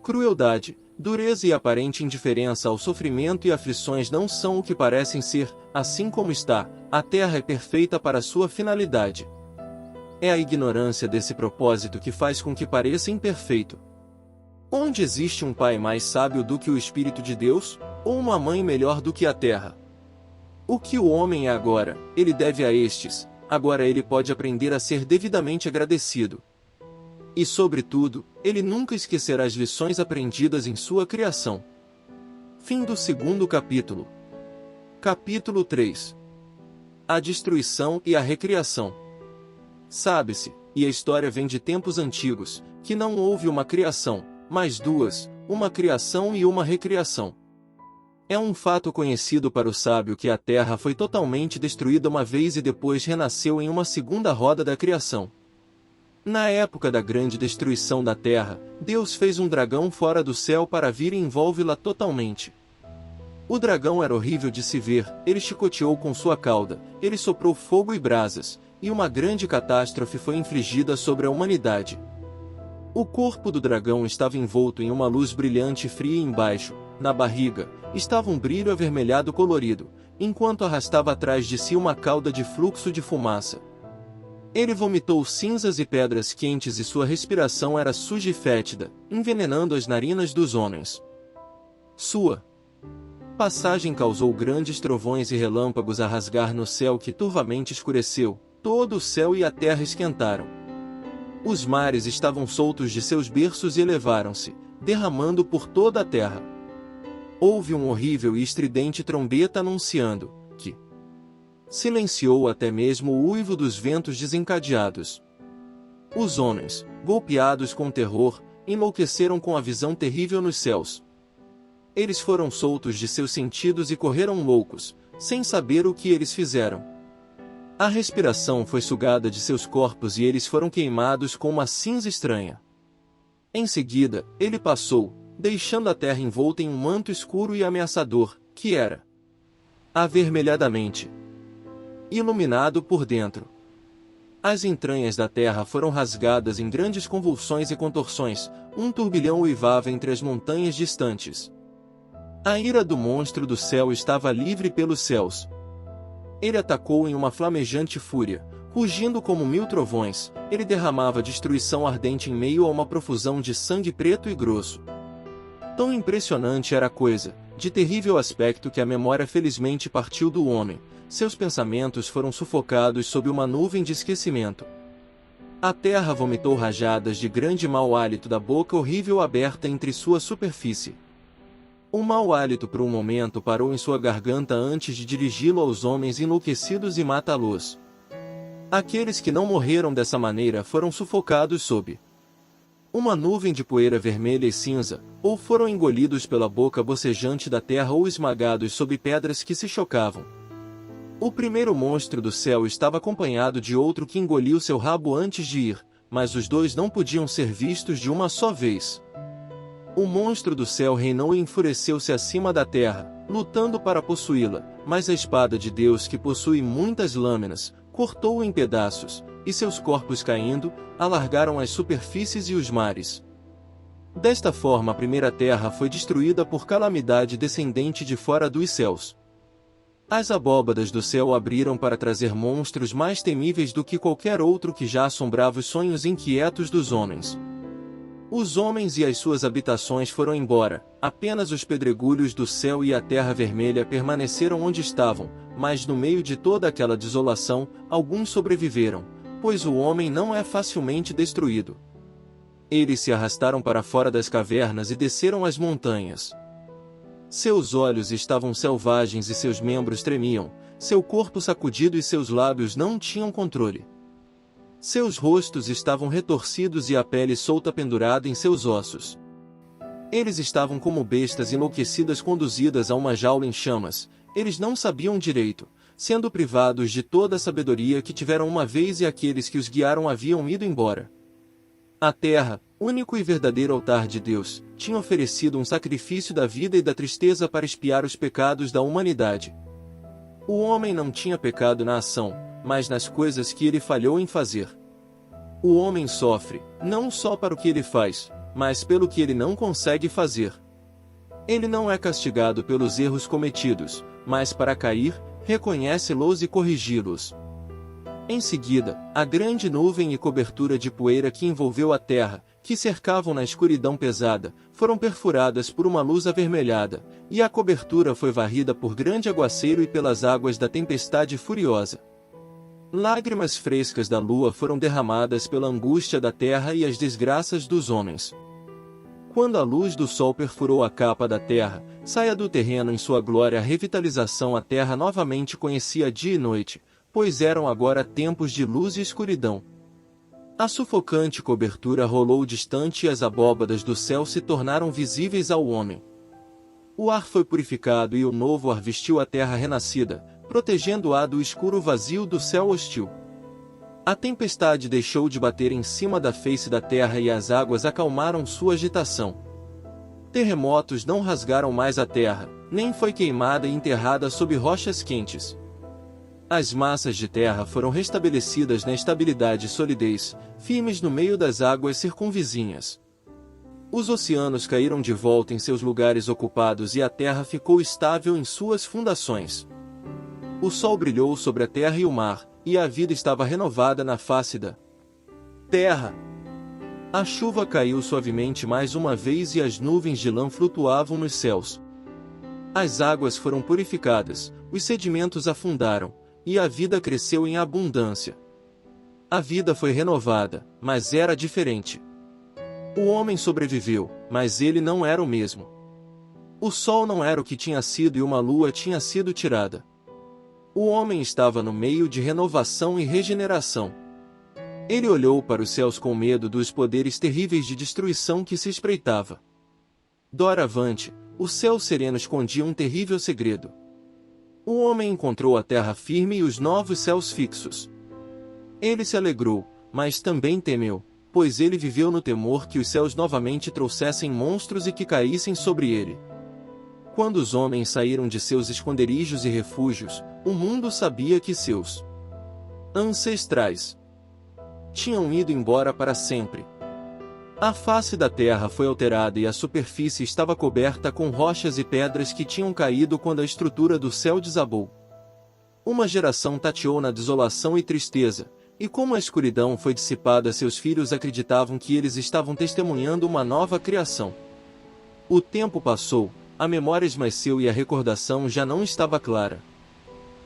Speaker 1: crueldade, dureza e aparente indiferença ao sofrimento e aflições não são o que parecem ser, assim como está, a terra é perfeita para sua finalidade. É a ignorância desse propósito que faz com que pareça imperfeito. Onde existe um pai mais sábio do que o Espírito de Deus, ou uma mãe melhor do que a terra? O que o homem é agora, ele deve a estes, agora ele pode aprender a ser devidamente agradecido. E sobretudo, ele nunca esquecerá as lições aprendidas em sua criação. Fim do segundo capítulo. Capítulo 3. A destruição e a recriação. Sabe-se, e a história vem de tempos antigos, que não houve uma criação, mas duas, uma criação e uma recriação. É um fato conhecido para o sábio que a terra foi totalmente destruída uma vez e depois renasceu em uma segunda roda da criação. Na época da grande destruição da terra, Deus fez um dragão fora do céu para vir e envolve-la totalmente. O dragão era horrível de se ver, ele chicoteou com sua cauda, ele soprou fogo e brasas, e uma grande catástrofe foi infligida sobre a humanidade. O corpo do dragão estava envolto em uma luz brilhante e fria e embaixo, na barriga, estava um brilho avermelhado colorido, enquanto arrastava atrás de si uma cauda de fluxo de fumaça. Ele vomitou cinzas e pedras quentes e sua respiração era suja e fétida, envenenando as narinas dos homens. Sua passagem causou grandes trovões e relâmpagos a rasgar no céu que turvamente escureceu, todo o céu e a terra esquentaram. Os mares estavam soltos de seus berços e elevaram-se, derramando por toda a terra. Houve um horrível e estridente trombeta anunciando, que silenciou até mesmo o uivo dos ventos desencadeados. Os homens, golpeados com terror, enlouqueceram com a visão terrível nos céus. Eles foram soltos de seus sentidos e correram loucos, sem saber o que eles fizeram. A respiração foi sugada de seus corpos e eles foram queimados com uma cinza estranha. Em seguida, ele passou, deixando a terra envolta em um manto escuro e ameaçador, que era avermelhadamente iluminado por dentro. As entranhas da terra foram rasgadas em grandes convulsões e contorções, um turbilhão uivava entre as montanhas distantes. A ira do monstro do céu estava livre pelos céus. Ele atacou em uma flamejante fúria, rugindo como 1000 trovões, ele derramava destruição ardente em meio a uma profusão de sangue preto e grosso. Tão impressionante era a coisa, de terrível aspecto que a memória felizmente partiu do homem, seus pensamentos foram sufocados sob uma nuvem de esquecimento. A terra vomitou rajadas de grande mau hálito da boca horrível aberta entre sua superfície. O mau hálito por um momento parou em sua garganta antes de dirigi-lo aos homens enlouquecidos e matá-los. Aqueles que não morreram dessa maneira foram sufocados sob uma nuvem de poeira vermelha e cinza, ou foram engolidos pela boca bocejante da terra ou esmagados sob pedras que se chocavam. O primeiro monstro do céu estava acompanhado de outro que engoliu seu rabo antes de ir, mas os dois não podiam ser vistos de uma só vez. O monstro do céu reinou e enfureceu-se acima da terra, lutando para possuí-la, mas a espada de Deus que possui muitas lâminas, cortou-o em pedaços, e seus corpos caindo, alargaram as superfícies e os mares. Desta forma a primeira terra foi destruída por calamidade descendente de fora dos céus. As abóbadas do céu abriram para trazer monstros mais temíveis do que qualquer outro que já assombrava os sonhos inquietos dos homens. Os homens e as suas habitações foram embora, apenas os pedregulhos do céu e a terra vermelha permaneceram onde estavam, mas no meio de toda aquela desolação, alguns sobreviveram, pois o homem não é facilmente destruído. Eles se arrastaram para fora das cavernas e desceram as montanhas. Seus olhos estavam selvagens e seus membros tremiam, seu corpo sacudido e seus lábios não tinham controle. Seus rostos estavam retorcidos e a pele solta pendurada em seus ossos. Eles estavam como bestas enlouquecidas conduzidas a uma jaula em chamas, eles não sabiam direito, sendo privados de toda a sabedoria que tiveram uma vez e aqueles que os guiaram haviam ido embora. A terra, único e verdadeiro altar de Deus, tinha oferecido um sacrifício da vida e da tristeza para expiar os pecados da humanidade. O homem não tinha pecado na ação, mas nas coisas que ele falhou em fazer. O homem sofre, não só para o que ele faz, mas pelo que ele não consegue fazer. Ele não é castigado pelos erros cometidos, mas para cair, reconhece-los e corrigi-los. Em seguida, a grande nuvem e cobertura de poeira que envolveu a terra, que cercavam na escuridão pesada, foram perfuradas por uma luz avermelhada, e a cobertura foi varrida por grande aguaceiro e pelas águas da tempestade furiosa. Lágrimas frescas da lua foram derramadas pela angústia da terra e as desgraças dos homens. Quando a luz do sol perfurou a capa da terra, saia do terreno em sua glória a revitalização, a terra novamente conhecia dia e noite, pois eram agora tempos de luz e escuridão. A sufocante cobertura rolou distante e as abóbadas do céu se tornaram visíveis ao homem. O ar foi purificado e o novo ar vestiu a terra renascida, protegendo-a do escuro vazio do céu hostil. A tempestade deixou de bater em cima da face da terra e as águas acalmaram sua agitação. Terremotos não rasgaram mais a terra, nem foi queimada e enterrada sob rochas quentes. As massas de terra foram restabelecidas na estabilidade e solidez, firmes no meio das águas circunvizinhas. Os oceanos caíram de volta em seus lugares ocupados e a terra ficou estável em suas fundações. O sol brilhou sobre a terra e o mar, e a vida estava renovada na face da terra. A chuva caiu suavemente mais uma vez e as nuvens de lã flutuavam nos céus. As águas foram purificadas, os sedimentos afundaram, e a vida cresceu em abundância. A vida foi renovada, mas era diferente. O homem sobreviveu, mas ele não era o mesmo. O sol não era o que tinha sido e uma lua tinha sido tirada. O homem estava no meio de renovação e regeneração. Ele olhou para os céus com medo dos poderes terríveis de destruição que se espreitava. Doravante, o céu sereno escondia um terrível segredo. O homem encontrou a terra firme e os novos céus fixos. Ele se alegrou, mas também temeu, pois ele viveu no temor que os céus novamente trouxessem monstros e que caíssem sobre ele. Quando os homens saíram de seus esconderijos e refúgios, o mundo sabia que seus ancestrais tinham ido embora para sempre. A face da terra foi alterada e a superfície estava coberta com rochas e pedras que tinham caído quando a estrutura do céu desabou. Uma geração tateou na desolação e tristeza, e como a escuridão foi dissipada, seus filhos acreditavam que eles estavam testemunhando uma nova criação. O tempo passou, a memória esmaeceu e a recordação já não estava clara.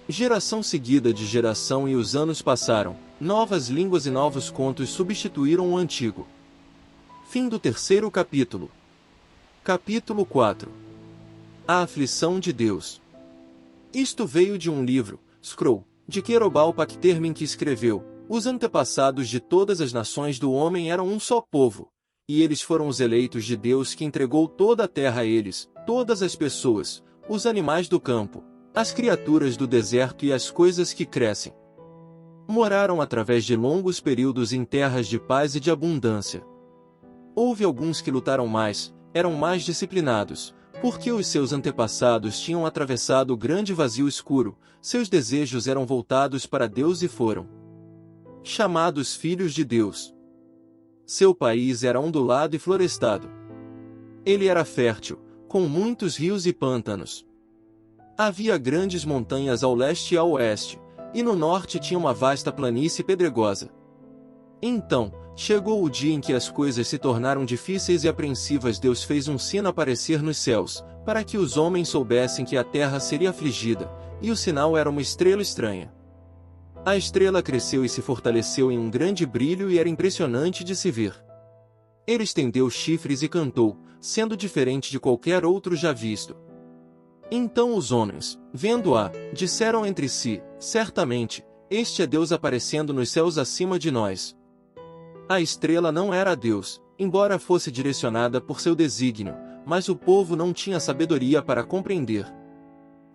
Speaker 1: Geração seguida de geração e os anos passaram, novas línguas e novos contos substituíram o antigo. Fim do terceiro capítulo. Capítulo 4. A aflição de Deus. Isto veio de um livro, Scroll, de Querobal-Pactermin, que escreveu: os antepassados de todas as nações do homem eram um só povo, e eles foram os eleitos de Deus, que entregou toda a terra a eles, todas as pessoas, os animais do campo, as criaturas do deserto e as coisas que crescem. Moraram através de longos períodos em terras de paz e de abundância. Houve alguns que lutaram mais, eram mais disciplinados, porque os seus antepassados tinham atravessado o grande vazio escuro, seus desejos eram voltados para Deus e foram chamados filhos de Deus. Seu país era ondulado e florestado. Ele era fértil, com muitos rios e pântanos. Havia grandes montanhas ao leste e ao oeste, e no norte tinha uma vasta planície pedregosa. Então, chegou o dia em que as coisas se tornaram difíceis e apreensivas. Deus fez um sino aparecer nos céus, para que os homens soubessem que a terra seria afligida, e o sinal era uma estrela estranha. A estrela cresceu e se fortaleceu em um grande brilho e era impressionante de se ver. Ele estendeu chifres e cantou, sendo diferente de qualquer outro já visto. Então os homens, vendo-a, disseram entre si: certamente, este é Deus aparecendo nos céus acima de nós. A estrela não era Deus, embora fosse direcionada por seu desígnio, mas o povo não tinha sabedoria para compreender.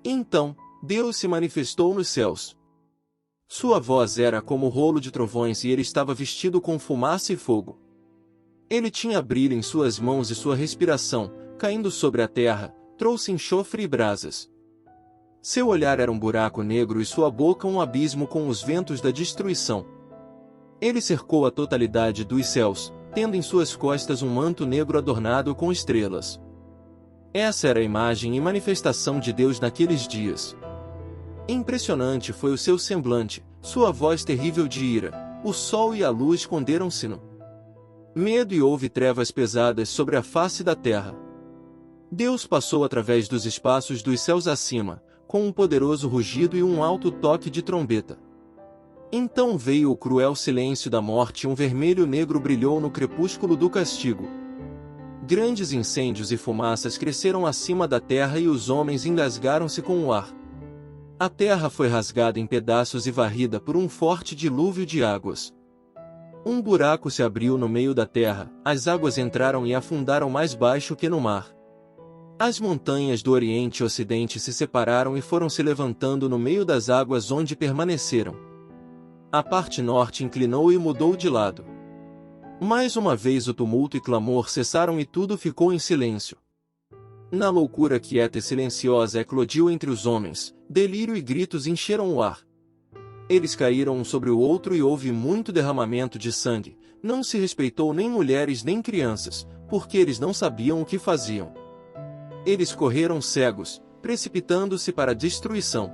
Speaker 1: Então, Deus se manifestou nos céus. Sua voz era como o rolo de trovões e ele estava vestido com fumaça e fogo. Ele tinha brilho em suas mãos e sua respiração, caindo sobre a terra, trouxe enxofre e brasas. Seu olhar era um buraco negro e sua boca um abismo com os ventos da destruição. Ele cercou a totalidade dos céus, tendo em suas costas um manto negro adornado com estrelas. Essa era a imagem e manifestação de Deus naqueles dias. Impressionante foi o seu semblante, sua voz terrível de ira, o sol e a lua esconderam-se no Medo e houve trevas pesadas sobre a face da terra. Deus passou através dos espaços dos céus acima, com um poderoso rugido e um alto toque de trombeta. Então veio o cruel silêncio da morte e um vermelho negro brilhou no crepúsculo do castigo. Grandes incêndios e fumaças cresceram acima da terra e os homens engasgaram-se com o ar. A terra foi rasgada em pedaços e varrida por um forte dilúvio de águas. Um buraco se abriu no meio da terra, as águas entraram e afundaram mais baixo que no mar. As montanhas do Oriente e Ocidente se separaram e foram se levantando no meio das águas onde permaneceram. A parte norte inclinou e mudou de lado. Mais uma vez o tumulto e clamor cessaram e tudo ficou em silêncio. Na loucura quieta e silenciosa eclodiu entre os homens, delírio e gritos encheram o ar. Eles caíram um sobre o outro e houve muito derramamento de sangue, não se respeitou nem mulheres nem crianças, porque eles não sabiam o que faziam. Eles correram cegos, precipitando-se para a destruição.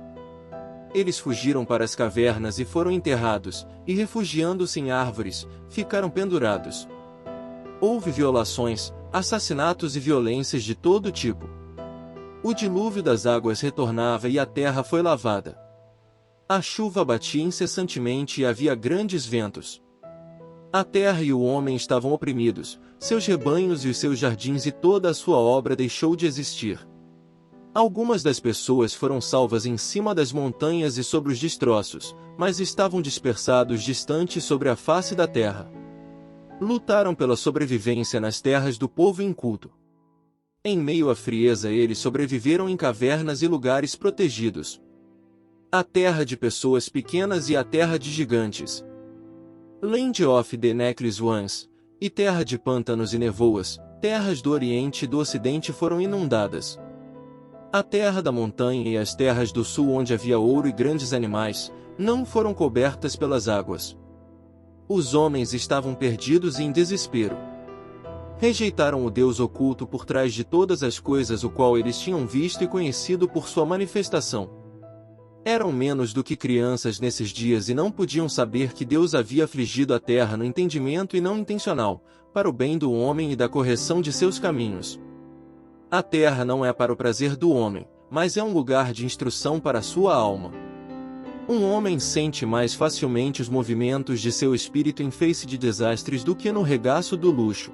Speaker 1: Eles fugiram para as cavernas e foram enterrados, e refugiando-se em árvores, ficaram pendurados. Houve violações, assassinatos e violências de todo tipo. O dilúvio das águas retornava e a terra foi lavada. A chuva batia incessantemente e havia grandes ventos. A terra e o homem estavam oprimidos, seus rebanhos e os seus jardins e toda a sua obra deixou de existir. Algumas das pessoas foram salvas em cima das montanhas e sobre os destroços, mas estavam dispersados distantes sobre a face da terra. Lutaram pela sobrevivência nas terras do povo inculto. Em meio à frieza eles sobreviveram em cavernas e lugares protegidos. A terra de pessoas pequenas e a terra de gigantes. Land of the Necklace Ones, e terra de pântanos e nevoas, terras do Oriente e do Ocidente foram inundadas. A terra da montanha e as terras do sul onde havia ouro e grandes animais, não foram cobertas pelas águas. Os homens estavam perdidos e em desespero. Rejeitaram o Deus oculto por trás de todas as coisas o qual eles tinham visto e conhecido por sua manifestação. Eram menos do que crianças nesses dias e não podiam saber que Deus havia afligido a terra no entendimento e não intencional, para o bem do homem e da correção de seus caminhos. A terra não é para o prazer do homem, mas é um lugar de instrução para a sua alma. Um homem sente mais facilmente os movimentos de seu espírito em face de desastres do que no regaço do luxo.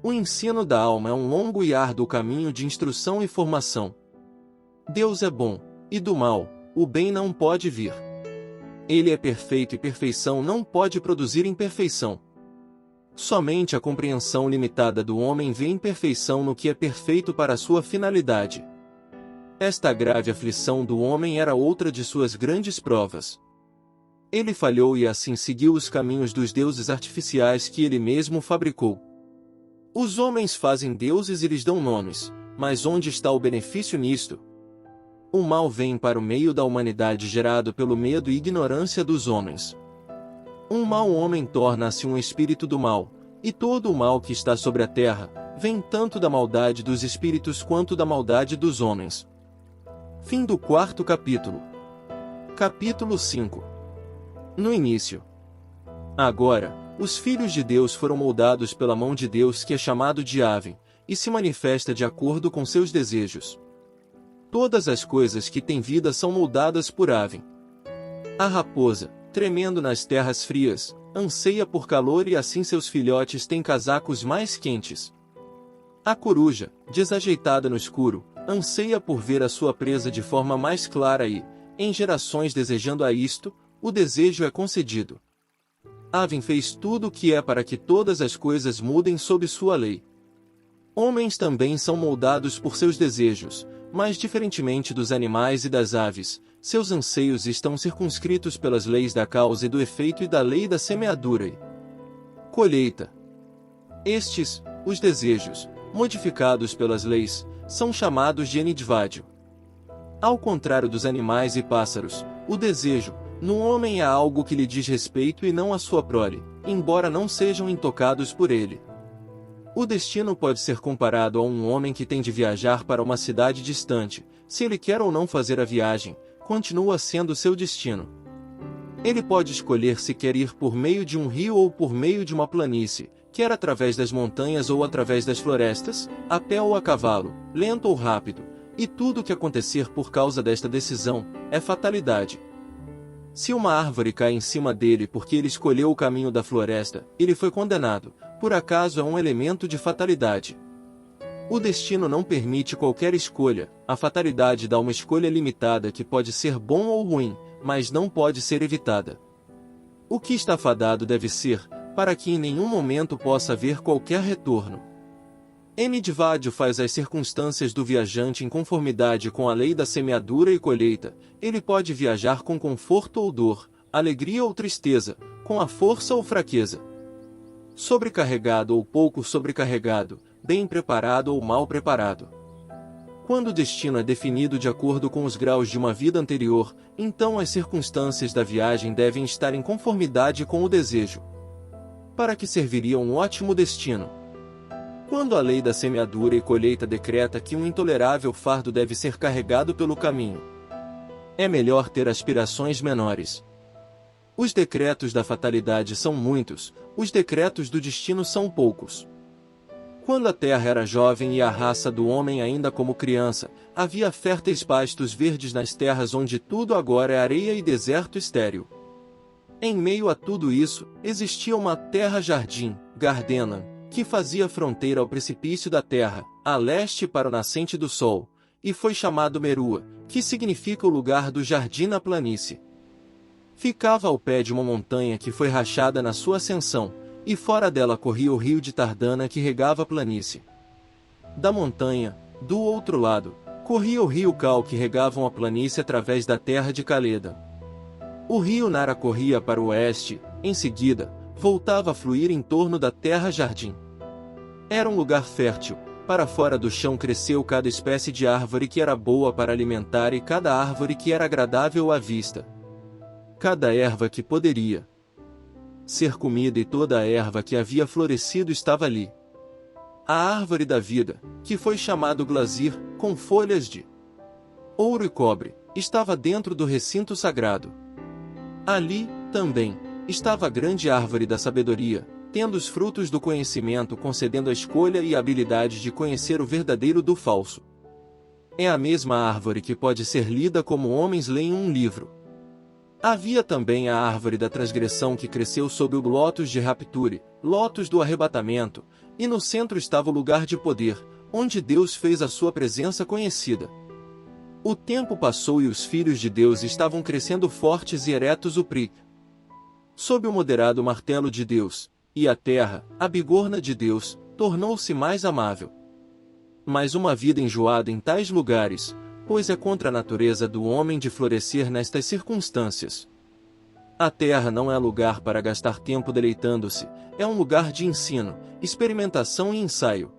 Speaker 1: O ensino da alma é um longo e árduo caminho de instrução e formação. Deus é bom, e do mal, o bem não pode vir. Ele é perfeito e perfeição não pode produzir imperfeição. Somente a compreensão limitada do homem vê imperfeição no que é perfeito para a sua finalidade. Esta grave aflição do homem era outra de suas grandes provas. Ele falhou e assim seguiu os caminhos dos deuses artificiais que ele mesmo fabricou. Os homens fazem deuses e lhes dão nomes, mas onde está o benefício nisto? O mal vem para o meio da humanidade gerado pelo medo e ignorância dos homens. Um mau homem torna-se um espírito do mal, e todo o mal que está sobre a terra, vem tanto da maldade dos espíritos quanto da maldade dos homens. Fim do 4º capítulo. Capítulo 5. No início. Agora, os filhos de Deus foram moldados pela mão de Deus que é chamado de Ave, e se manifesta de acordo com seus desejos. Todas as coisas que têm vida são moldadas por Ave. A raposa, tremendo nas terras frias, anseia por calor e assim seus filhotes têm casacos mais quentes. A coruja, desajeitada no escuro, anseia por ver a sua presa de forma mais clara e, em gerações desejando a isto, o desejo é concedido. Ave fez tudo o que é para que todas as coisas mudem sob sua lei. Homens também são moldados por seus desejos, mas diferentemente dos animais e das aves, seus anseios estão circunscritos pelas leis da causa e do efeito e da lei da semeadura e colheita. Estes, os desejos, modificados pelas leis, são chamados de enidvádio. Ao contrário dos animais e pássaros, o desejo, no homem é algo que lhe diz respeito e não a sua prole, embora não sejam intocados por ele. O destino pode ser comparado a um homem que tem de viajar para uma cidade distante. Se ele quer ou não fazer a viagem, continua sendo seu destino. Ele pode escolher se quer ir por meio de um rio ou por meio de uma planície, quer através das montanhas ou através das florestas, a pé ou a cavalo, lento ou rápido, e tudo o que acontecer por causa desta decisão, é fatalidade. Se uma árvore cai em cima dele porque ele escolheu o caminho da floresta, ele foi condenado, por acaso é um elemento de fatalidade. O destino não permite qualquer escolha, a fatalidade dá uma escolha limitada que pode ser bom ou ruim, mas não pode ser evitada. O que está fadado deve ser, para que em nenhum momento possa haver qualquer retorno. Enidvádio faz as circunstâncias do viajante em conformidade com a lei da semeadura e colheita. Ele pode viajar com conforto ou dor, alegria ou tristeza, com a força ou fraqueza. Sobrecarregado ou pouco sobrecarregado, bem preparado ou mal preparado. Quando o destino é definido de acordo com os graus de uma vida anterior, então as circunstâncias da viagem devem estar em conformidade com o desejo. Para que serviria um ótimo destino? Quando a lei da semeadura e colheita decreta que um intolerável fardo deve ser carregado pelo caminho, é melhor ter aspirações menores. Os decretos da fatalidade são muitos, os decretos do destino são poucos. Quando a terra era jovem e a raça do homem ainda como criança, havia férteis pastos verdes nas terras onde tudo agora é areia e deserto estéril. Em meio a tudo isso, existia uma terra-jardim, Gardena, que fazia fronteira ao precipício da terra, a leste para o nascente do sol, e foi chamado Merua, que significa o lugar do jardim na planície. Ficava ao pé de uma montanha que foi rachada na sua ascensão, e fora dela corria o rio de Tardana que regava a planície. Da montanha, do outro lado, corria o rio Cal que regavam a planície através da terra de Caleda. O rio Nara corria para o oeste, em seguida, voltava a fluir em torno da terra-jardim. Era um lugar fértil, para fora do chão cresceu cada espécie de árvore que era boa para alimentar e cada árvore que era agradável à vista. Cada erva que poderia ser comida e toda a erva que havia florescido estava ali. A árvore da vida, que foi chamado Glazir, com folhas de ouro e cobre, estava dentro do recinto sagrado. Ali, também, estava a grande árvore da sabedoria, tendo os frutos do conhecimento concedendo a escolha e a habilidade de conhecer o verdadeiro do falso. É a mesma árvore que pode ser lida como homens leem um livro. Havia também a árvore da transgressão que cresceu sob o lótus de Rapture, lótus do arrebatamento, e no centro estava o lugar de poder, onde Deus fez a sua presença conhecida. O tempo passou e os filhos de Deus estavam crescendo fortes e eretos sob o moderado martelo de Deus, e a terra, a bigorna de Deus, tornou-se mais amável. Mas uma vida enjoada em tais lugares, pois é contra a natureza do homem de florescer nestas circunstâncias. A terra não é lugar para gastar tempo deleitando-se, é um lugar de ensino, experimentação e ensaio.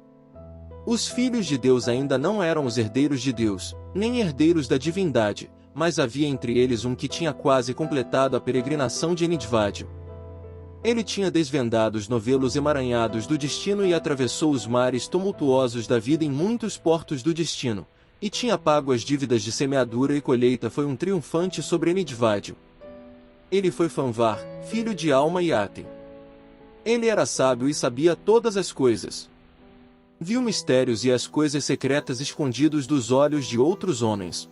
Speaker 1: Os filhos de Deus ainda não eram os herdeiros de Deus, nem herdeiros da divindade, mas havia entre eles um que tinha quase completado a peregrinação de Enidvádio. Ele tinha desvendado os novelos emaranhados do destino e atravessou os mares tumultuosos da vida em muitos portos do destino, e tinha pago as dívidas de semeadura e colheita. Foi um triunfante sobre Enidvádio. Ele foi Fanvar, filho de Alma e Aten. Ele era sábio e sabia todas as coisas. Viu mistérios e as coisas secretas escondidos dos olhos de outros homens.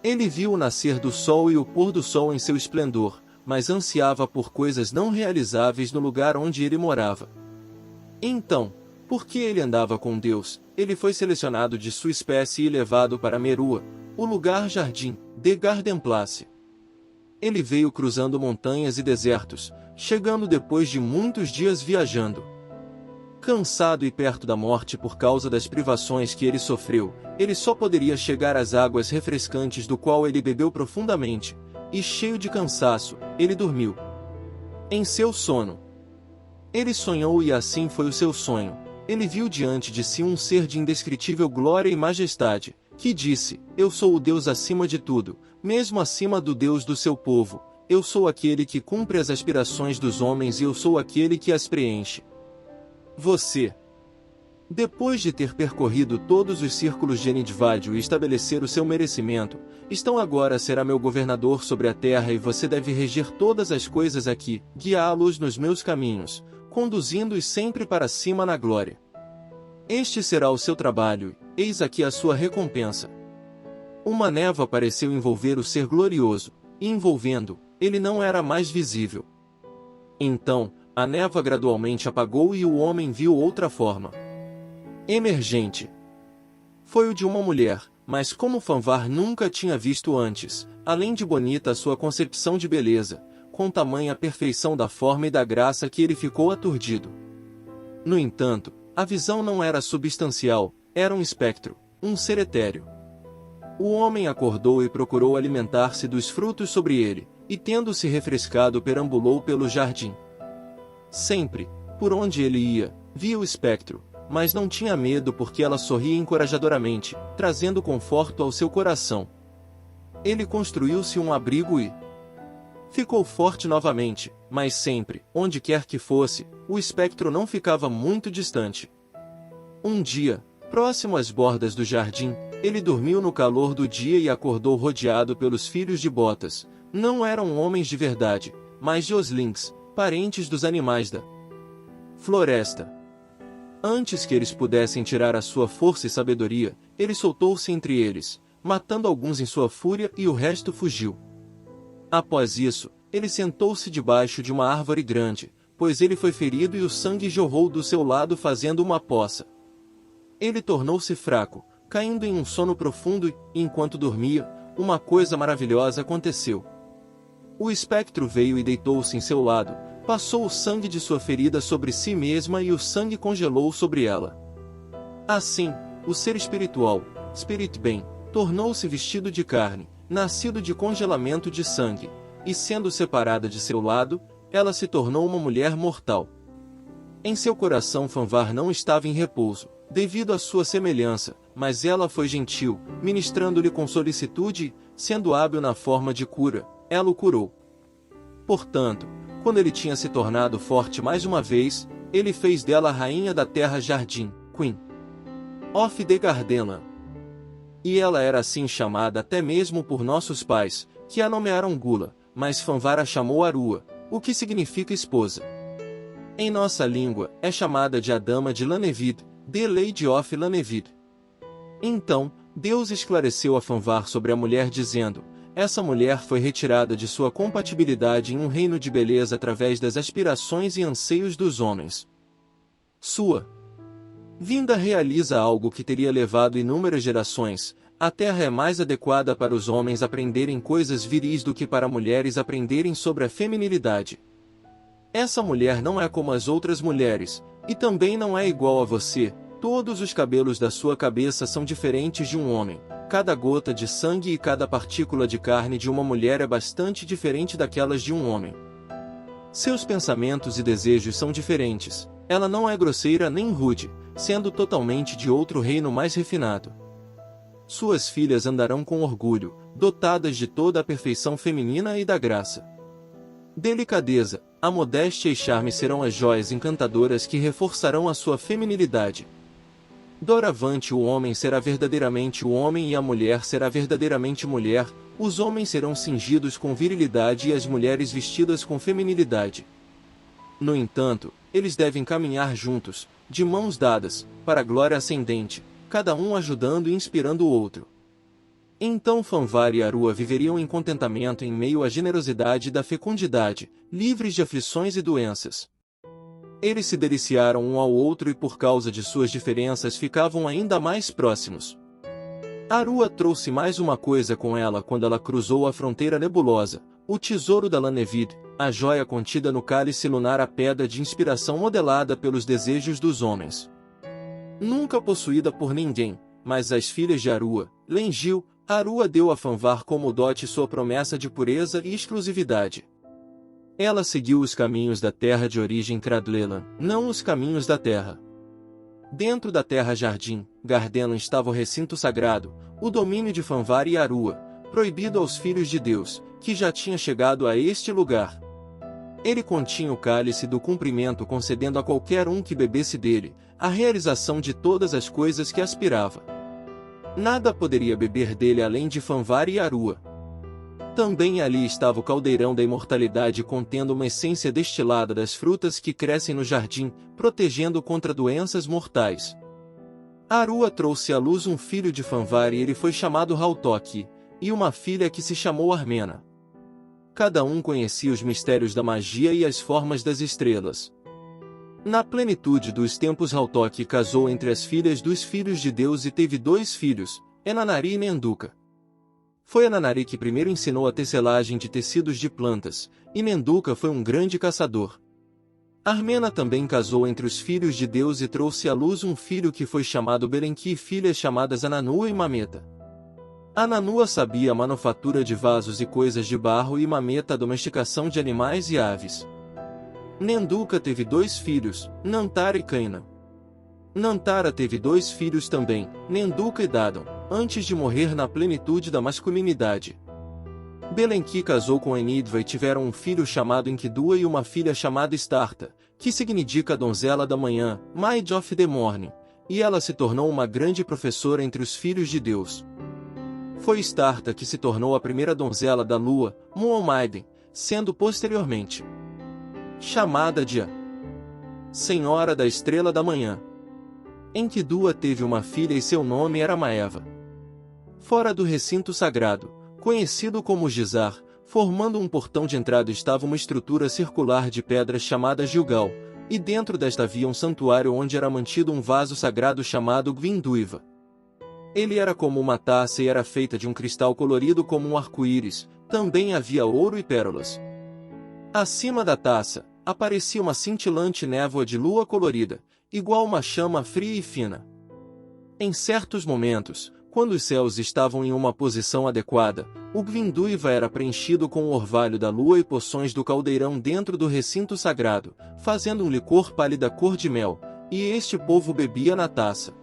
Speaker 1: Ele viu o nascer do sol e o pôr do sol em seu esplendor, mas ansiava por coisas não realizáveis no lugar onde ele morava. Então, porque ele andava com Deus, ele foi selecionado de sua espécie e levado para Merua, o lugar jardim, de Gardenplace. Ele veio cruzando montanhas e desertos, chegando depois de muitos dias viajando. Cansado e perto da morte por causa das privações que ele sofreu, ele só poderia chegar às águas refrescantes do qual ele bebeu profundamente, e cheio de cansaço, ele dormiu. Em seu sono, ele sonhou e assim foi o seu sonho. Ele viu diante de si um ser de indescritível glória e majestade, que disse: Eu sou o Deus acima de tudo, mesmo acima do Deus do seu povo. Eu sou aquele que cumpre as aspirações dos homens e eu sou aquele que as preenche. Você, depois de ter percorrido todos os círculos de Enidvádio e estabelecer o seu merecimento, então agora será meu governador sobre a terra e você deve reger todas as coisas aqui, guiá-los nos meus caminhos, conduzindo-os sempre para cima na glória. Este será o seu trabalho, eis aqui a sua recompensa. Uma névoa pareceu envolver o ser glorioso, e envolvendo, ele não era mais visível. Então, a névoa gradualmente apagou e o homem viu outra forma. Emergente. Foi o de uma mulher, mas como Fanvar nunca tinha visto antes, além de bonita a sua concepção de beleza, com tamanha perfeição da forma e da graça que ele ficou aturdido. No entanto, a visão não era substancial, era um espectro, um ser etéreo. O homem acordou e procurou alimentar-se dos frutos sobre ele, e tendo-se refrescado perambulou pelo jardim. Sempre, por onde ele ia, via o espectro, mas não tinha medo porque ela sorria encorajadoramente, trazendo conforto ao seu coração. Ele construiu-se um abrigo e ficou forte novamente, mas sempre, onde quer que fosse, o espectro não ficava muito distante. Um dia, próximo às bordas do jardim, ele dormiu no calor do dia e acordou rodeado pelos filhos de Botas. Não eram homens de verdade, mas de Oslings, parentes dos animais da floresta. Antes que eles pudessem tirar a sua força e sabedoria, ele soltou-se entre eles, matando alguns em sua fúria e o resto fugiu. Após isso, ele sentou-se debaixo de uma árvore grande, pois ele foi ferido e o sangue jorrou do seu lado fazendo uma poça. Ele tornou-se fraco, caindo em um sono profundo e, enquanto dormia, uma coisa maravilhosa aconteceu. O espectro veio e deitou-se em seu lado, passou o sangue de sua ferida sobre si mesma e o sangue congelou sobre ela. Assim, o ser espiritual, Spirit Ben, tornou-se vestido de carne, nascido de congelamento de sangue, e sendo separada de seu lado, ela se tornou uma mulher mortal. Em seu coração Fanvar não estava em repouso, devido à sua semelhança, mas ela foi gentil, ministrando-lhe com solicitude e, sendo hábil na forma de cura, ela o curou. Portanto, quando ele tinha se tornado forte mais uma vez, ele fez dela a rainha da terra Jardim, Queen of the Gardenland. E ela era assim chamada até mesmo por nossos pais, que a nomearam Gula, mas Fanvar a chamou Arua, o que significa esposa. Em nossa língua, é chamada de a Dama de Laneved, The Lady of Laneved. Então, Deus esclareceu a Fanvar sobre a mulher dizendo: essa mulher foi retirada de sua compatibilidade em um reino de beleza através das aspirações e anseios dos homens. Sua vinda realiza algo que teria levado inúmeras gerações. A terra é mais adequada para os homens aprenderem coisas viris do que para mulheres aprenderem sobre a feminilidade. Essa mulher não é como as outras mulheres, e também não é igual a você. Todos os cabelos da sua cabeça são diferentes de um homem. Cada gota de sangue e cada partícula de carne de uma mulher é bastante diferente daquelas de um homem. Seus pensamentos e desejos são diferentes. Ela não é grosseira nem rude, sendo totalmente de outro reino mais refinado. Suas filhas andarão com orgulho, dotadas de toda a perfeição feminina e da graça. Delicadeza, a modéstia e charme serão as joias encantadoras que reforçarão a sua feminilidade. Doravante o homem será verdadeiramente o homem e a mulher será verdadeiramente mulher, os homens serão cingidos com virilidade e as mulheres vestidas com feminilidade. No entanto, eles devem caminhar juntos, de mãos dadas, para a glória ascendente, cada um ajudando e inspirando o outro. Então Fanvar e Arua viveriam em contentamento em meio à generosidade da fecundidade, livres de aflições e doenças. Eles se deliciaram um ao outro e por causa de suas diferenças ficavam ainda mais próximos. Arua trouxe mais uma coisa com ela quando ela cruzou a fronteira nebulosa, o tesouro da Laneved, a joia contida no cálice lunar, a pedra de inspiração modelada pelos desejos dos homens. Nunca possuída por ninguém, mas as filhas de Arua, Lengil, Arua deu a Fanvar como dote sua promessa de pureza e exclusividade. Ela seguiu os caminhos da terra de origem Cradleland, não os caminhos da terra. Dentro da terra Jardim, Gardenland estava o recinto sagrado, o domínio de Fanvar e Arua, proibido aos filhos de Deus, que já tinha chegado a este lugar. Ele continha o cálice do cumprimento, concedendo a qualquer um que bebesse dele, a realização de todas as coisas que aspirava. Nada poderia beber dele além de Fanvar e Arua. Também ali estava o caldeirão da imortalidade contendo uma essência destilada das frutas que crescem no jardim, protegendo contra doenças mortais. Arua trouxe à luz um filho de Fanvar e ele foi chamado Hautok, e uma filha que se chamou Armena. Cada um conhecia os mistérios da magia e as formas das estrelas. Na plenitude dos tempos Hautok casou entre as filhas dos filhos de Deus e teve 2 filhos, Enanari e Nenduka. Foi Enanari que primeiro ensinou a tecelagem de tecidos de plantas, e Nenduka foi um grande caçador. Armena também casou entre os filhos de Deus e trouxe à luz um filho que foi chamado Belenki e filhas chamadas Ananua e Mameta. Ananua sabia a manufatura de vasos e coisas de barro e Mameta a domesticação de animais e aves. Nenduka teve 2 filhos, Nantara e Caina. Nantara teve 2 filhos também, Nenduka e Dadon, antes de morrer na plenitude da masculinidade. Belenki casou com Enidva e tiveram um filho chamado Enkidua e uma filha chamada Starta, que significa donzela da manhã, Maid of the Morning, e ela se tornou uma grande professora entre os filhos de Deus. Foi Starta que se tornou a primeira donzela da lua, Mualmaiden, sendo posteriormente chamada de a Senhora da Estrela da Manhã. Enkidua teve uma filha e seu nome era Maeva. Fora do recinto sagrado, conhecido como Gizar, formando um portão de entrada estava uma estrutura circular de pedras chamada Gilgal, e dentro desta havia um santuário onde era mantido um vaso sagrado chamado Gvinduiva. Ele era como uma taça e era feita de um cristal colorido como um arco-íris, também havia ouro e pérolas. Acima da taça, aparecia uma cintilante névoa de lua colorida, igual uma chama fria e fina. Em certos momentos, quando os céus estavam em uma posição adequada, o Gvinduiva era preenchido com o orvalho da lua e poções do caldeirão dentro do recinto sagrado, fazendo um licor pálida cor de mel, e este povo bebia na taça.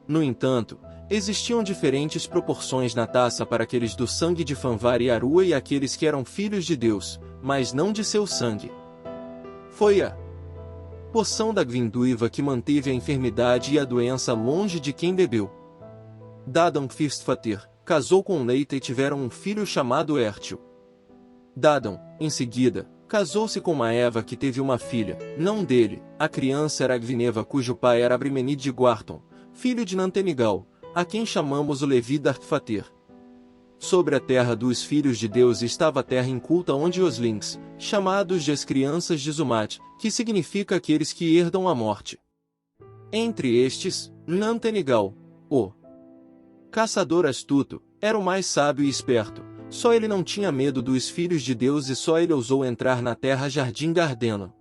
Speaker 1: No entanto, existiam diferentes proporções na taça para aqueles do sangue de Fanvar e Arua e aqueles que eram filhos de Deus, mas não de seu sangue. Foi a poção da Gvinduiva que manteve a enfermidade e a doença longe de quem bebeu. Dadon Fistfatir casou com Leita e tiveram um filho chamado Értil. Dadon, em seguida, casou-se com Maeva que teve uma filha, não dele, a criança era Gvineva cujo pai era Abrimenid de Guarton, filho de Nantenigal, a quem chamamos o Levi Darkfatir. Sobre a terra dos filhos de Deus estava a terra inculta onde os Lings, chamados de as crianças de Zumat, que significa aqueles que herdam a morte. Entre estes, Nantenigal, o caçador astuto, era o mais sábio e esperto, só ele não tinha medo dos filhos de Deus e só ele ousou entrar na terra Jardim Gardeno.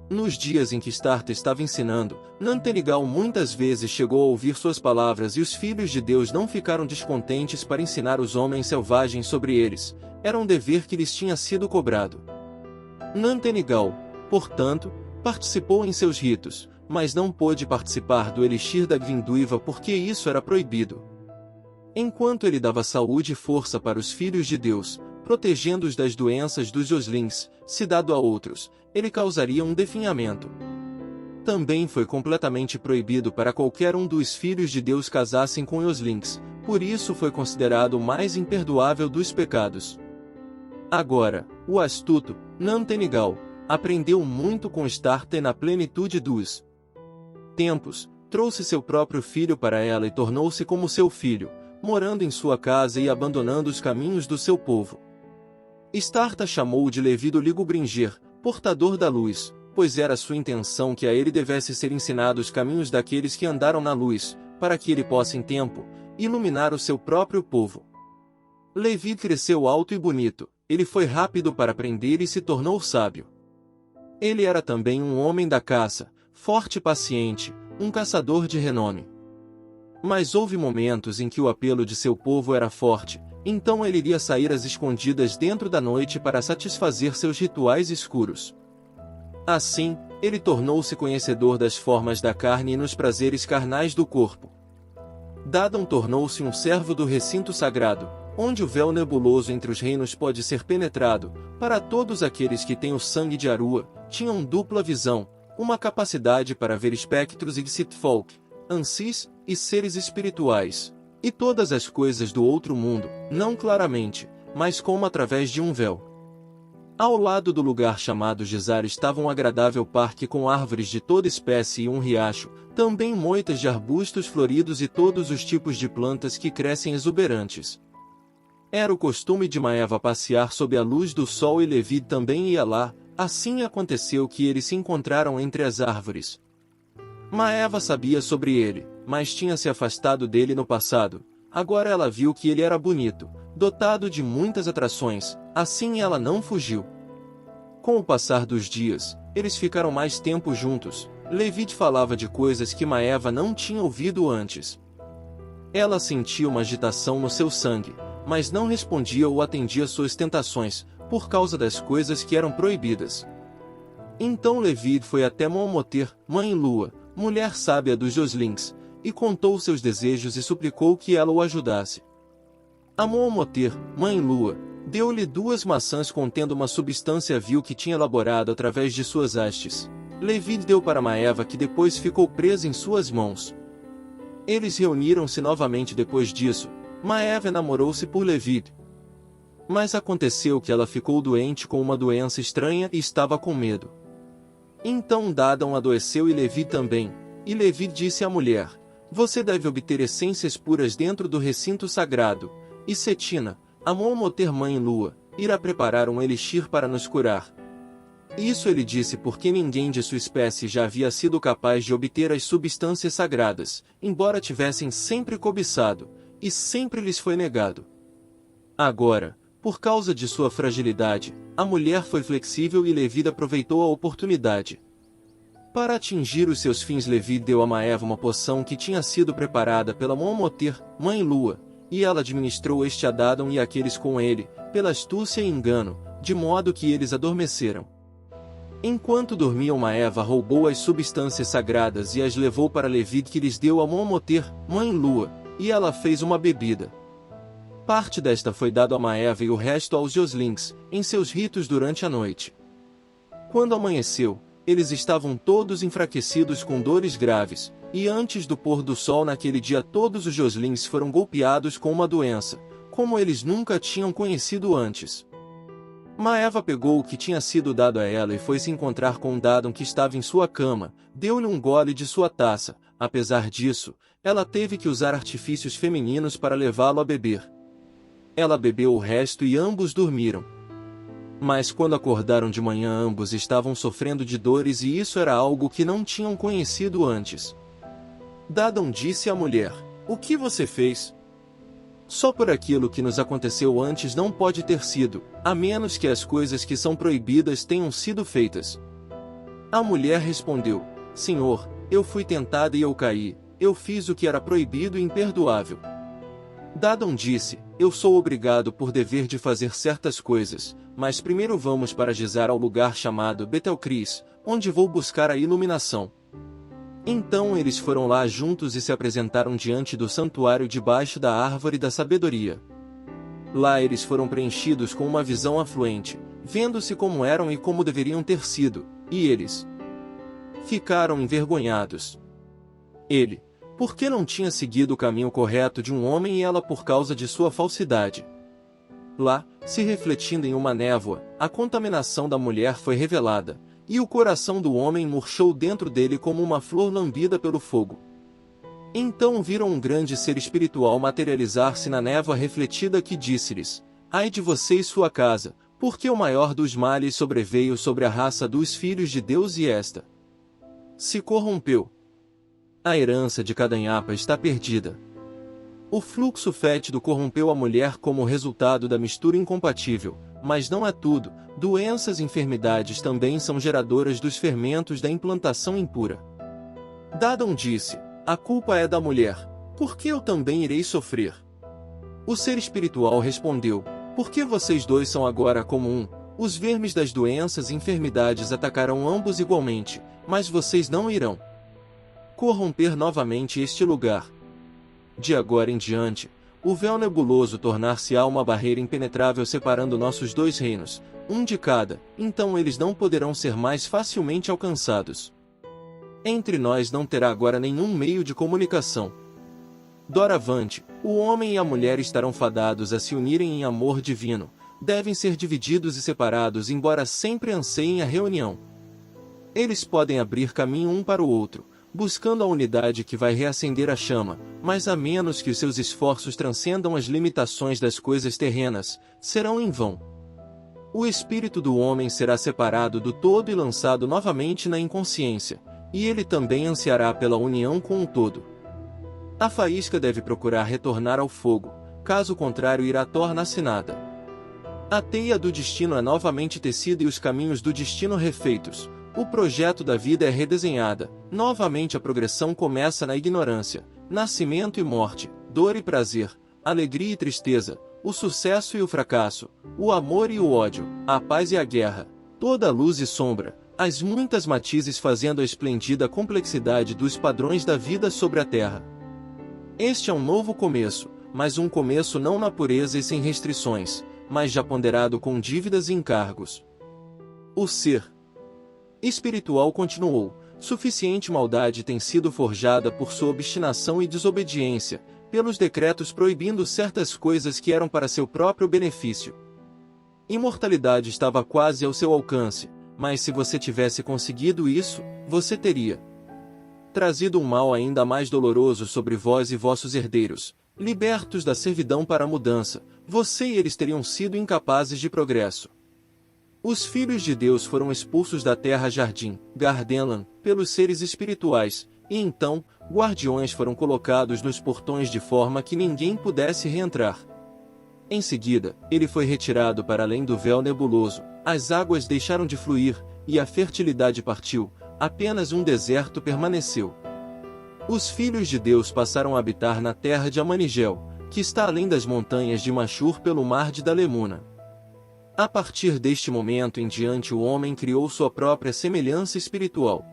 Speaker 1: Nos dias em que Starta estava ensinando, Nantenigal muitas vezes chegou a ouvir suas palavras e os filhos de Deus não ficaram descontentes para ensinar os homens selvagens sobre eles, era um dever que lhes tinha sido cobrado. Nantenigal, portanto, participou em seus ritos, mas não pôde participar do elixir da Gvinduiva porque isso era proibido. Enquanto ele dava saúde e força para os filhos de Deus, protegendo-os das doenças dos Oslins, se dado a outros, ele causaria um definhamento. Também foi completamente proibido para qualquer um dos filhos de Deus casassem com Oslins, por isso foi considerado o mais imperdoável dos pecados. Agora, o astuto, Nantenigal, aprendeu muito com Starta e na plenitude dos tempos, trouxe seu próprio filho para ela e tornou-se como seu filho, morando em sua casa e abandonando os caminhos do seu povo. Starta chamou-o de Levi do Ligobringer, portador da luz, pois era sua intenção que a ele devesse ser ensinado os caminhos daqueles que andaram na luz, para que ele possa em tempo, iluminar o seu próprio povo. Levi cresceu alto e bonito, ele foi rápido para aprender e se tornou sábio. Ele era também um homem da caça, forte e paciente, um caçador de renome. Mas houve momentos em que o apelo de seu povo era forte, então ele iria sair às escondidas dentro da noite para satisfazer seus rituais escuros. Assim, ele tornou-se conhecedor das formas da carne e nos prazeres carnais do corpo. Dadon tornou-se um servo do recinto sagrado, onde o véu nebuloso entre os reinos pode ser penetrado, para todos aqueles que têm o sangue de Arua, tinham dupla visão, uma capacidade para ver espectros e de Sitfolk, Ansis, e seres espirituais, e todas as coisas do outro mundo, não claramente, mas como através de um véu. Ao lado do lugar chamado Gizar estava um agradável parque com árvores de toda espécie e um riacho, também moitas de arbustos floridos e todos os tipos de plantas que crescem exuberantes. Era o costume de Maeva passear sob a luz do sol e Levi também ia lá. Assim aconteceu que eles se encontraram entre as árvores. Maeva sabia sobre ele, mas tinha se afastado dele no passado. Agora ela viu que ele era bonito, dotado de muitas atrações, assim ela não fugiu. Com o passar dos dias, eles ficaram mais tempo juntos. Levi falava de coisas que Maeva não tinha ouvido antes. Ela sentia uma agitação no seu sangue, mas não respondia ou atendia suas tentações, por causa das coisas que eram proibidas. Então Levi foi até Momoter, mãe Lua, mulher sábia dos Joslings, e contou seus desejos e suplicou que ela o ajudasse. A Momoter, mãe Lua, deu-lhe 2 maçãs contendo uma substância vil que tinha elaborado através de suas hastes. Levi deu para Maeva, que depois ficou presa em suas mãos. Eles reuniram-se novamente depois disso. Maeva enamorou-se por Levi. Mas aconteceu que ela ficou doente com uma doença estranha e estava com medo. Então Dadon adoeceu e Levi também, e Levi disse à mulher: "Você deve obter essências puras dentro do recinto sagrado, e Cetina, a Momoter mãe Lua, irá preparar um elixir para nos curar." Isso ele disse porque ninguém de sua espécie já havia sido capaz de obter as substâncias sagradas, embora tivessem sempre cobiçado, e sempre lhes foi negado. Agora, por causa de sua fragilidade, a mulher foi flexível e Levi aproveitou a oportunidade. Para atingir os seus fins, Levi deu a Maeva uma poção que tinha sido preparada pela Momoter, mãe Lua, e ela administrou este a Dadon e aqueles com ele, pela astúcia e engano, de modo que eles adormeceram. Enquanto dormiam, Maeva roubou as substâncias sagradas e as levou para Levi, que lhes deu a Momoter, mãe Lua, e ela fez uma bebida. Parte desta foi dado a Maeva e o resto aos Joslings, em seus ritos durante a noite. Quando amanheceu, eles estavam todos enfraquecidos com dores graves, e antes do pôr do sol naquele dia todos os Joslings foram golpeados com uma doença, como eles nunca tinham conhecido antes. Maeva pegou o que tinha sido dado a ela e foi se encontrar com Dadon, que estava em sua cama, deu-lhe um gole de sua taça. Apesar disso, ela teve que usar artifícios femininos para levá-lo a beber. Ela bebeu o resto e ambos dormiram. Mas quando acordaram de manhã, ambos estavam sofrendo de dores e isso era algo que não tinham conhecido antes. Dadon disse à mulher: "O que você fez? Só por aquilo que nos aconteceu antes não pode ter sido, a menos que as coisas que são proibidas tenham sido feitas." A mulher respondeu: "Senhor, eu fui tentada e eu caí, eu fiz o que era proibido e imperdoável." Dadon disse: "Eu sou obrigado por dever de fazer certas coisas, mas primeiro vamos para Gizar, ao lugar chamado Betelcris, onde vou buscar a iluminação." Então eles foram lá juntos e se apresentaram diante do santuário debaixo da árvore da sabedoria. Lá eles foram preenchidos com uma visão afluente, vendo-se como eram e como deveriam ter sido, e eles ficaram envergonhados. Ele, porque não tinha seguido o caminho correto de um homem, e ela por causa de sua falsidade. Lá, se refletindo em uma névoa, a contaminação da mulher foi revelada, e o coração do homem murchou dentro dele como uma flor lambida pelo fogo. Então viram um grande ser espiritual materializar-se na névoa refletida, que disse-lhes: "Ai de você e sua casa, porque o maior dos males sobreveio sobre a raça dos filhos de Deus e esta se corrompeu. A herança de Cadanhapa está perdida." O fluxo fétido corrompeu a mulher como resultado da mistura incompatível, mas não é tudo. Doenças e enfermidades também são geradoras dos fermentos da implantação impura. Dadon disse: "A culpa é da mulher, porque eu também irei sofrer." O ser espiritual respondeu: "Porque vocês dois são agora como um. Os vermes das doenças e enfermidades atacarão ambos igualmente, mas vocês não irão corromper novamente este lugar. De agora em diante, o véu nebuloso tornar-se-á uma barreira impenetrável separando nossos dois reinos, um de cada, então eles não poderão ser mais facilmente alcançados. Entre nós não terá agora nenhum meio de comunicação. Doravante, o homem e a mulher estarão fadados a se unirem em amor divino, devem ser divididos e separados embora sempre anseiem a reunião. Eles podem abrir caminho um para o outro, buscando a unidade que vai reacender a chama, mas a menos que os seus esforços transcendam as limitações das coisas terrenas, serão em vão. O espírito do homem será separado do todo e lançado novamente na inconsciência, e ele também ansiará pela união com o todo. A faísca deve procurar retornar ao fogo, caso contrário irá tornar-se nada. A teia do destino é novamente tecida e os caminhos do destino refeitos. O projeto da vida é redesenhada, novamente a progressão começa na ignorância, nascimento e morte, dor e prazer, alegria e tristeza, o sucesso e o fracasso, o amor e o ódio, a paz e a guerra, toda a luz e sombra, as muitas matizes fazendo a esplendida complexidade dos padrões da vida sobre a Terra. Este é um novo começo, mas um começo não na pureza e sem restrições, mas já ponderado com dívidas e encargos. O ser espiritual continuou. Suficiente maldade tem sido forjada por sua obstinação e desobediência, pelos decretos proibindo certas coisas que eram para seu próprio benefício. Imortalidade estava quase ao seu alcance, mas se você tivesse conseguido isso, você teria trazido um mal ainda mais doloroso sobre vós e vossos herdeiros, libertos da servidão para a mudança, você e eles teriam sido incapazes de progresso. Os filhos de Deus foram expulsos da terra jardim, Gardenland, pelos seres espirituais, e então, guardiões foram colocados nos portões de forma que ninguém pudesse reentrar. Em seguida, ele foi retirado para além do véu nebuloso, as águas deixaram de fluir, e a fertilidade partiu, apenas um deserto permaneceu. Os filhos de Deus passaram a habitar na terra de Amanigel, que está além das montanhas de Machur pelo mar de Dalemuna. A partir deste momento em diante o homem criou sua própria semelhança espiritual.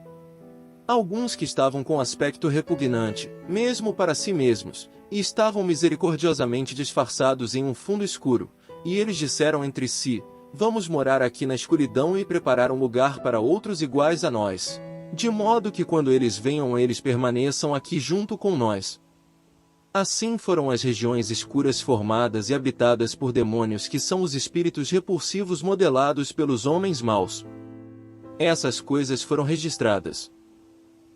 Speaker 1: Alguns que estavam com aspecto repugnante, mesmo para si mesmos, e estavam misericordiosamente disfarçados em um fundo escuro, e eles disseram entre si, vamos morar aqui na escuridão e preparar um lugar para outros iguais a nós, de modo que quando eles venham eles permaneçam aqui junto com nós. Assim foram as regiões escuras formadas e habitadas por demônios que são os espíritos repulsivos modelados pelos homens maus. Essas coisas foram registradas.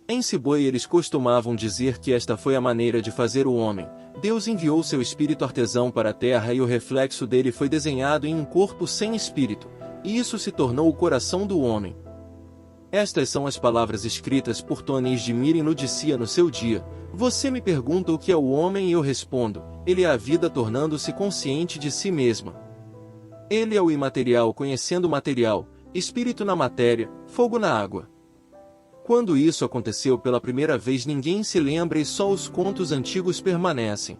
Speaker 1: Em Siboi eles costumavam dizer que esta foi a maneira de fazer o homem. Deus enviou seu espírito artesão para a terra e o reflexo dele foi desenhado em um corpo sem espírito, e isso se tornou o coração do homem. Estas são as palavras escritas por Tonis de Mirim no Odisseia no seu dia. Você me pergunta o que é o homem e eu respondo, ele é a vida tornando-se consciente de si mesma. Ele é o imaterial conhecendo o material, espírito na matéria, fogo na água. Quando isso aconteceu pela primeira vez ninguém se lembra e só os contos antigos permanecem.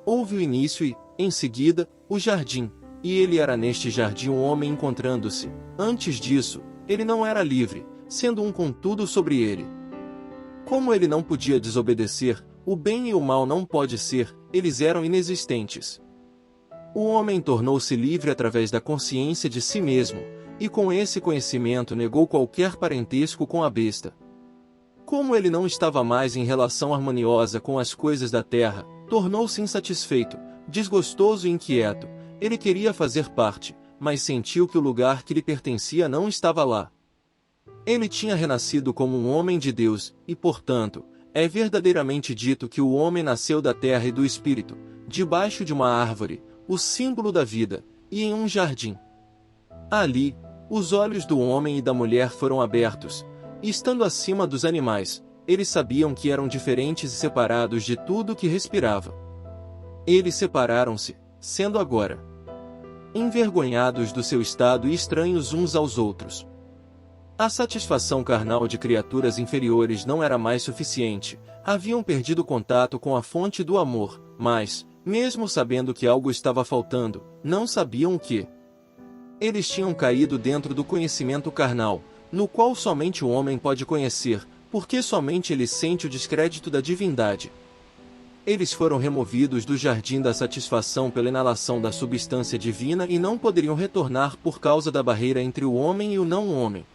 Speaker 1: Houve o início e, em seguida, o jardim, e ele era neste jardim um homem encontrando-se. Antes disso, ele não era livre, sendo um com tudo sobre ele. Como ele não podia desobedecer, o bem e o mal não pode ser, eles eram inexistentes. O homem tornou-se livre através da consciência de si mesmo, e com esse conhecimento negou qualquer parentesco com a besta. Como ele não estava mais em relação harmoniosa com as coisas da terra, tornou-se insatisfeito, desgostoso e inquieto. Ele queria fazer parte, mas sentiu que o lugar que lhe pertencia não estava lá. Ele tinha renascido como um homem de Deus, e portanto, é verdadeiramente dito que o homem nasceu da terra e do espírito, debaixo de uma árvore, o símbolo da vida, e em um jardim. Ali, os olhos do homem e da mulher foram abertos, e estando acima dos animais, eles sabiam que eram diferentes e separados de tudo que respirava. Eles separaram-se, sendo agora envergonhados do seu estado e estranhos uns aos outros. A satisfação carnal de criaturas inferiores não era mais suficiente, haviam perdido contato com a fonte do amor, mas, mesmo sabendo que algo estava faltando, não sabiam o que. Eles tinham caído dentro do conhecimento carnal, no qual somente o homem pode conhecer, porque somente ele sente o descrédito da divindade. Eles foram removidos do jardim da satisfação pela inalação da substância divina e não poderiam retornar por causa da barreira entre o homem e o não-homem.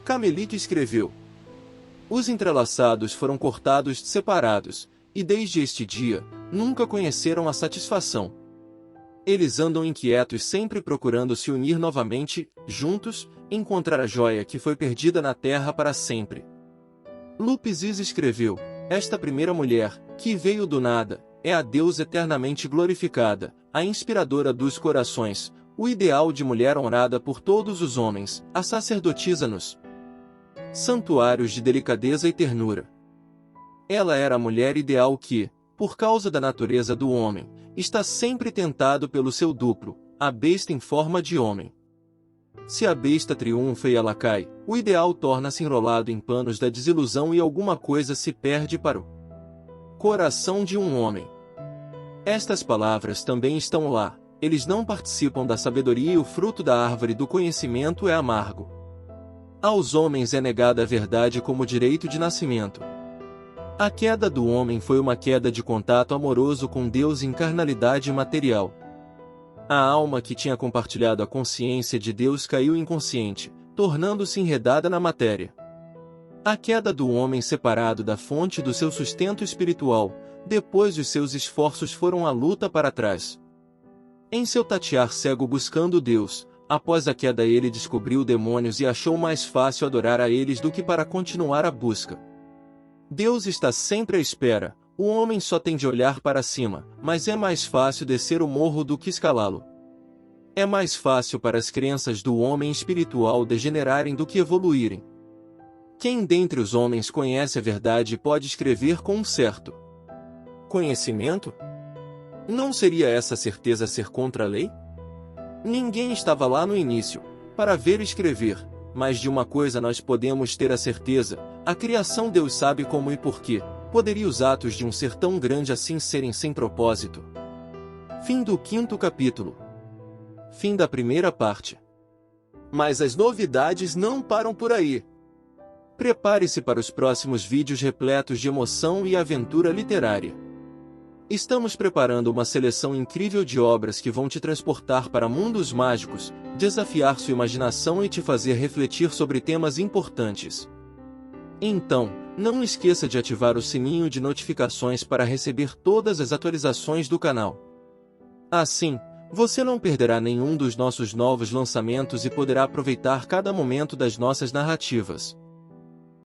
Speaker 1: Camelite escreveu: os entrelaçados foram cortados, separados, e desde este dia, nunca conheceram a satisfação. Eles andam inquietos sempre procurando se unir novamente, juntos, encontrar a joia que foi perdida na terra para sempre. Lupizes escreveu, esta primeira mulher, que veio do nada, é a Deus eternamente glorificada, a inspiradora dos corações, o ideal de mulher honrada por todos os homens, a sacerdotisa nos santuários de delicadeza e ternura. Ela era a mulher ideal que, por causa da natureza do homem, está sempre tentado pelo seu duplo, a besta em forma de homem. Se a besta triunfa e ela cai, o ideal torna-se enrolado em panos da desilusão e alguma coisa se perde para o coração de um homem. Estas palavras também estão lá, eles não participam da sabedoria e o fruto da árvore do conhecimento é amargo. Aos homens é negada a verdade como direito de nascimento. A queda do homem foi uma queda de contato amoroso com Deus em carnalidade material. A alma que tinha compartilhado a consciência de Deus caiu inconsciente, tornando-se enredada na matéria. A queda do homem separado da fonte do seu sustento espiritual, depois os seus esforços foram a luta para trás. Em seu tatear cego buscando Deus, após a queda ele descobriu demônios e achou mais fácil adorar a eles do que para continuar a busca. Deus está sempre à espera, o homem só tem de olhar para cima, mas é mais fácil descer o morro do que escalá-lo. É mais fácil para as crenças do homem espiritual degenerarem do que evoluírem. Quem dentre os homens conhece a verdade pode escrever com um certo conhecimento? Não seria essa certeza ser contra a lei? Ninguém estava lá no início, para ver e escrever, mas de uma coisa nós podemos ter a certeza, a criação Deus sabe como e porquê, poderia os atos de um ser tão grande assim serem sem propósito. Fim do 5º capítulo. Fim da primeira parte. Mas as novidades não param por aí. Prepare-se para os próximos vídeos repletos de emoção e aventura literária. Estamos preparando uma seleção incrível de obras que vão te transportar para mundos mágicos, desafiar sua imaginação e te fazer refletir sobre temas importantes. Então, não esqueça de ativar o sininho de notificações para receber todas as atualizações do canal. Assim, você não perderá nenhum dos nossos novos lançamentos e poderá aproveitar cada momento das nossas narrativas.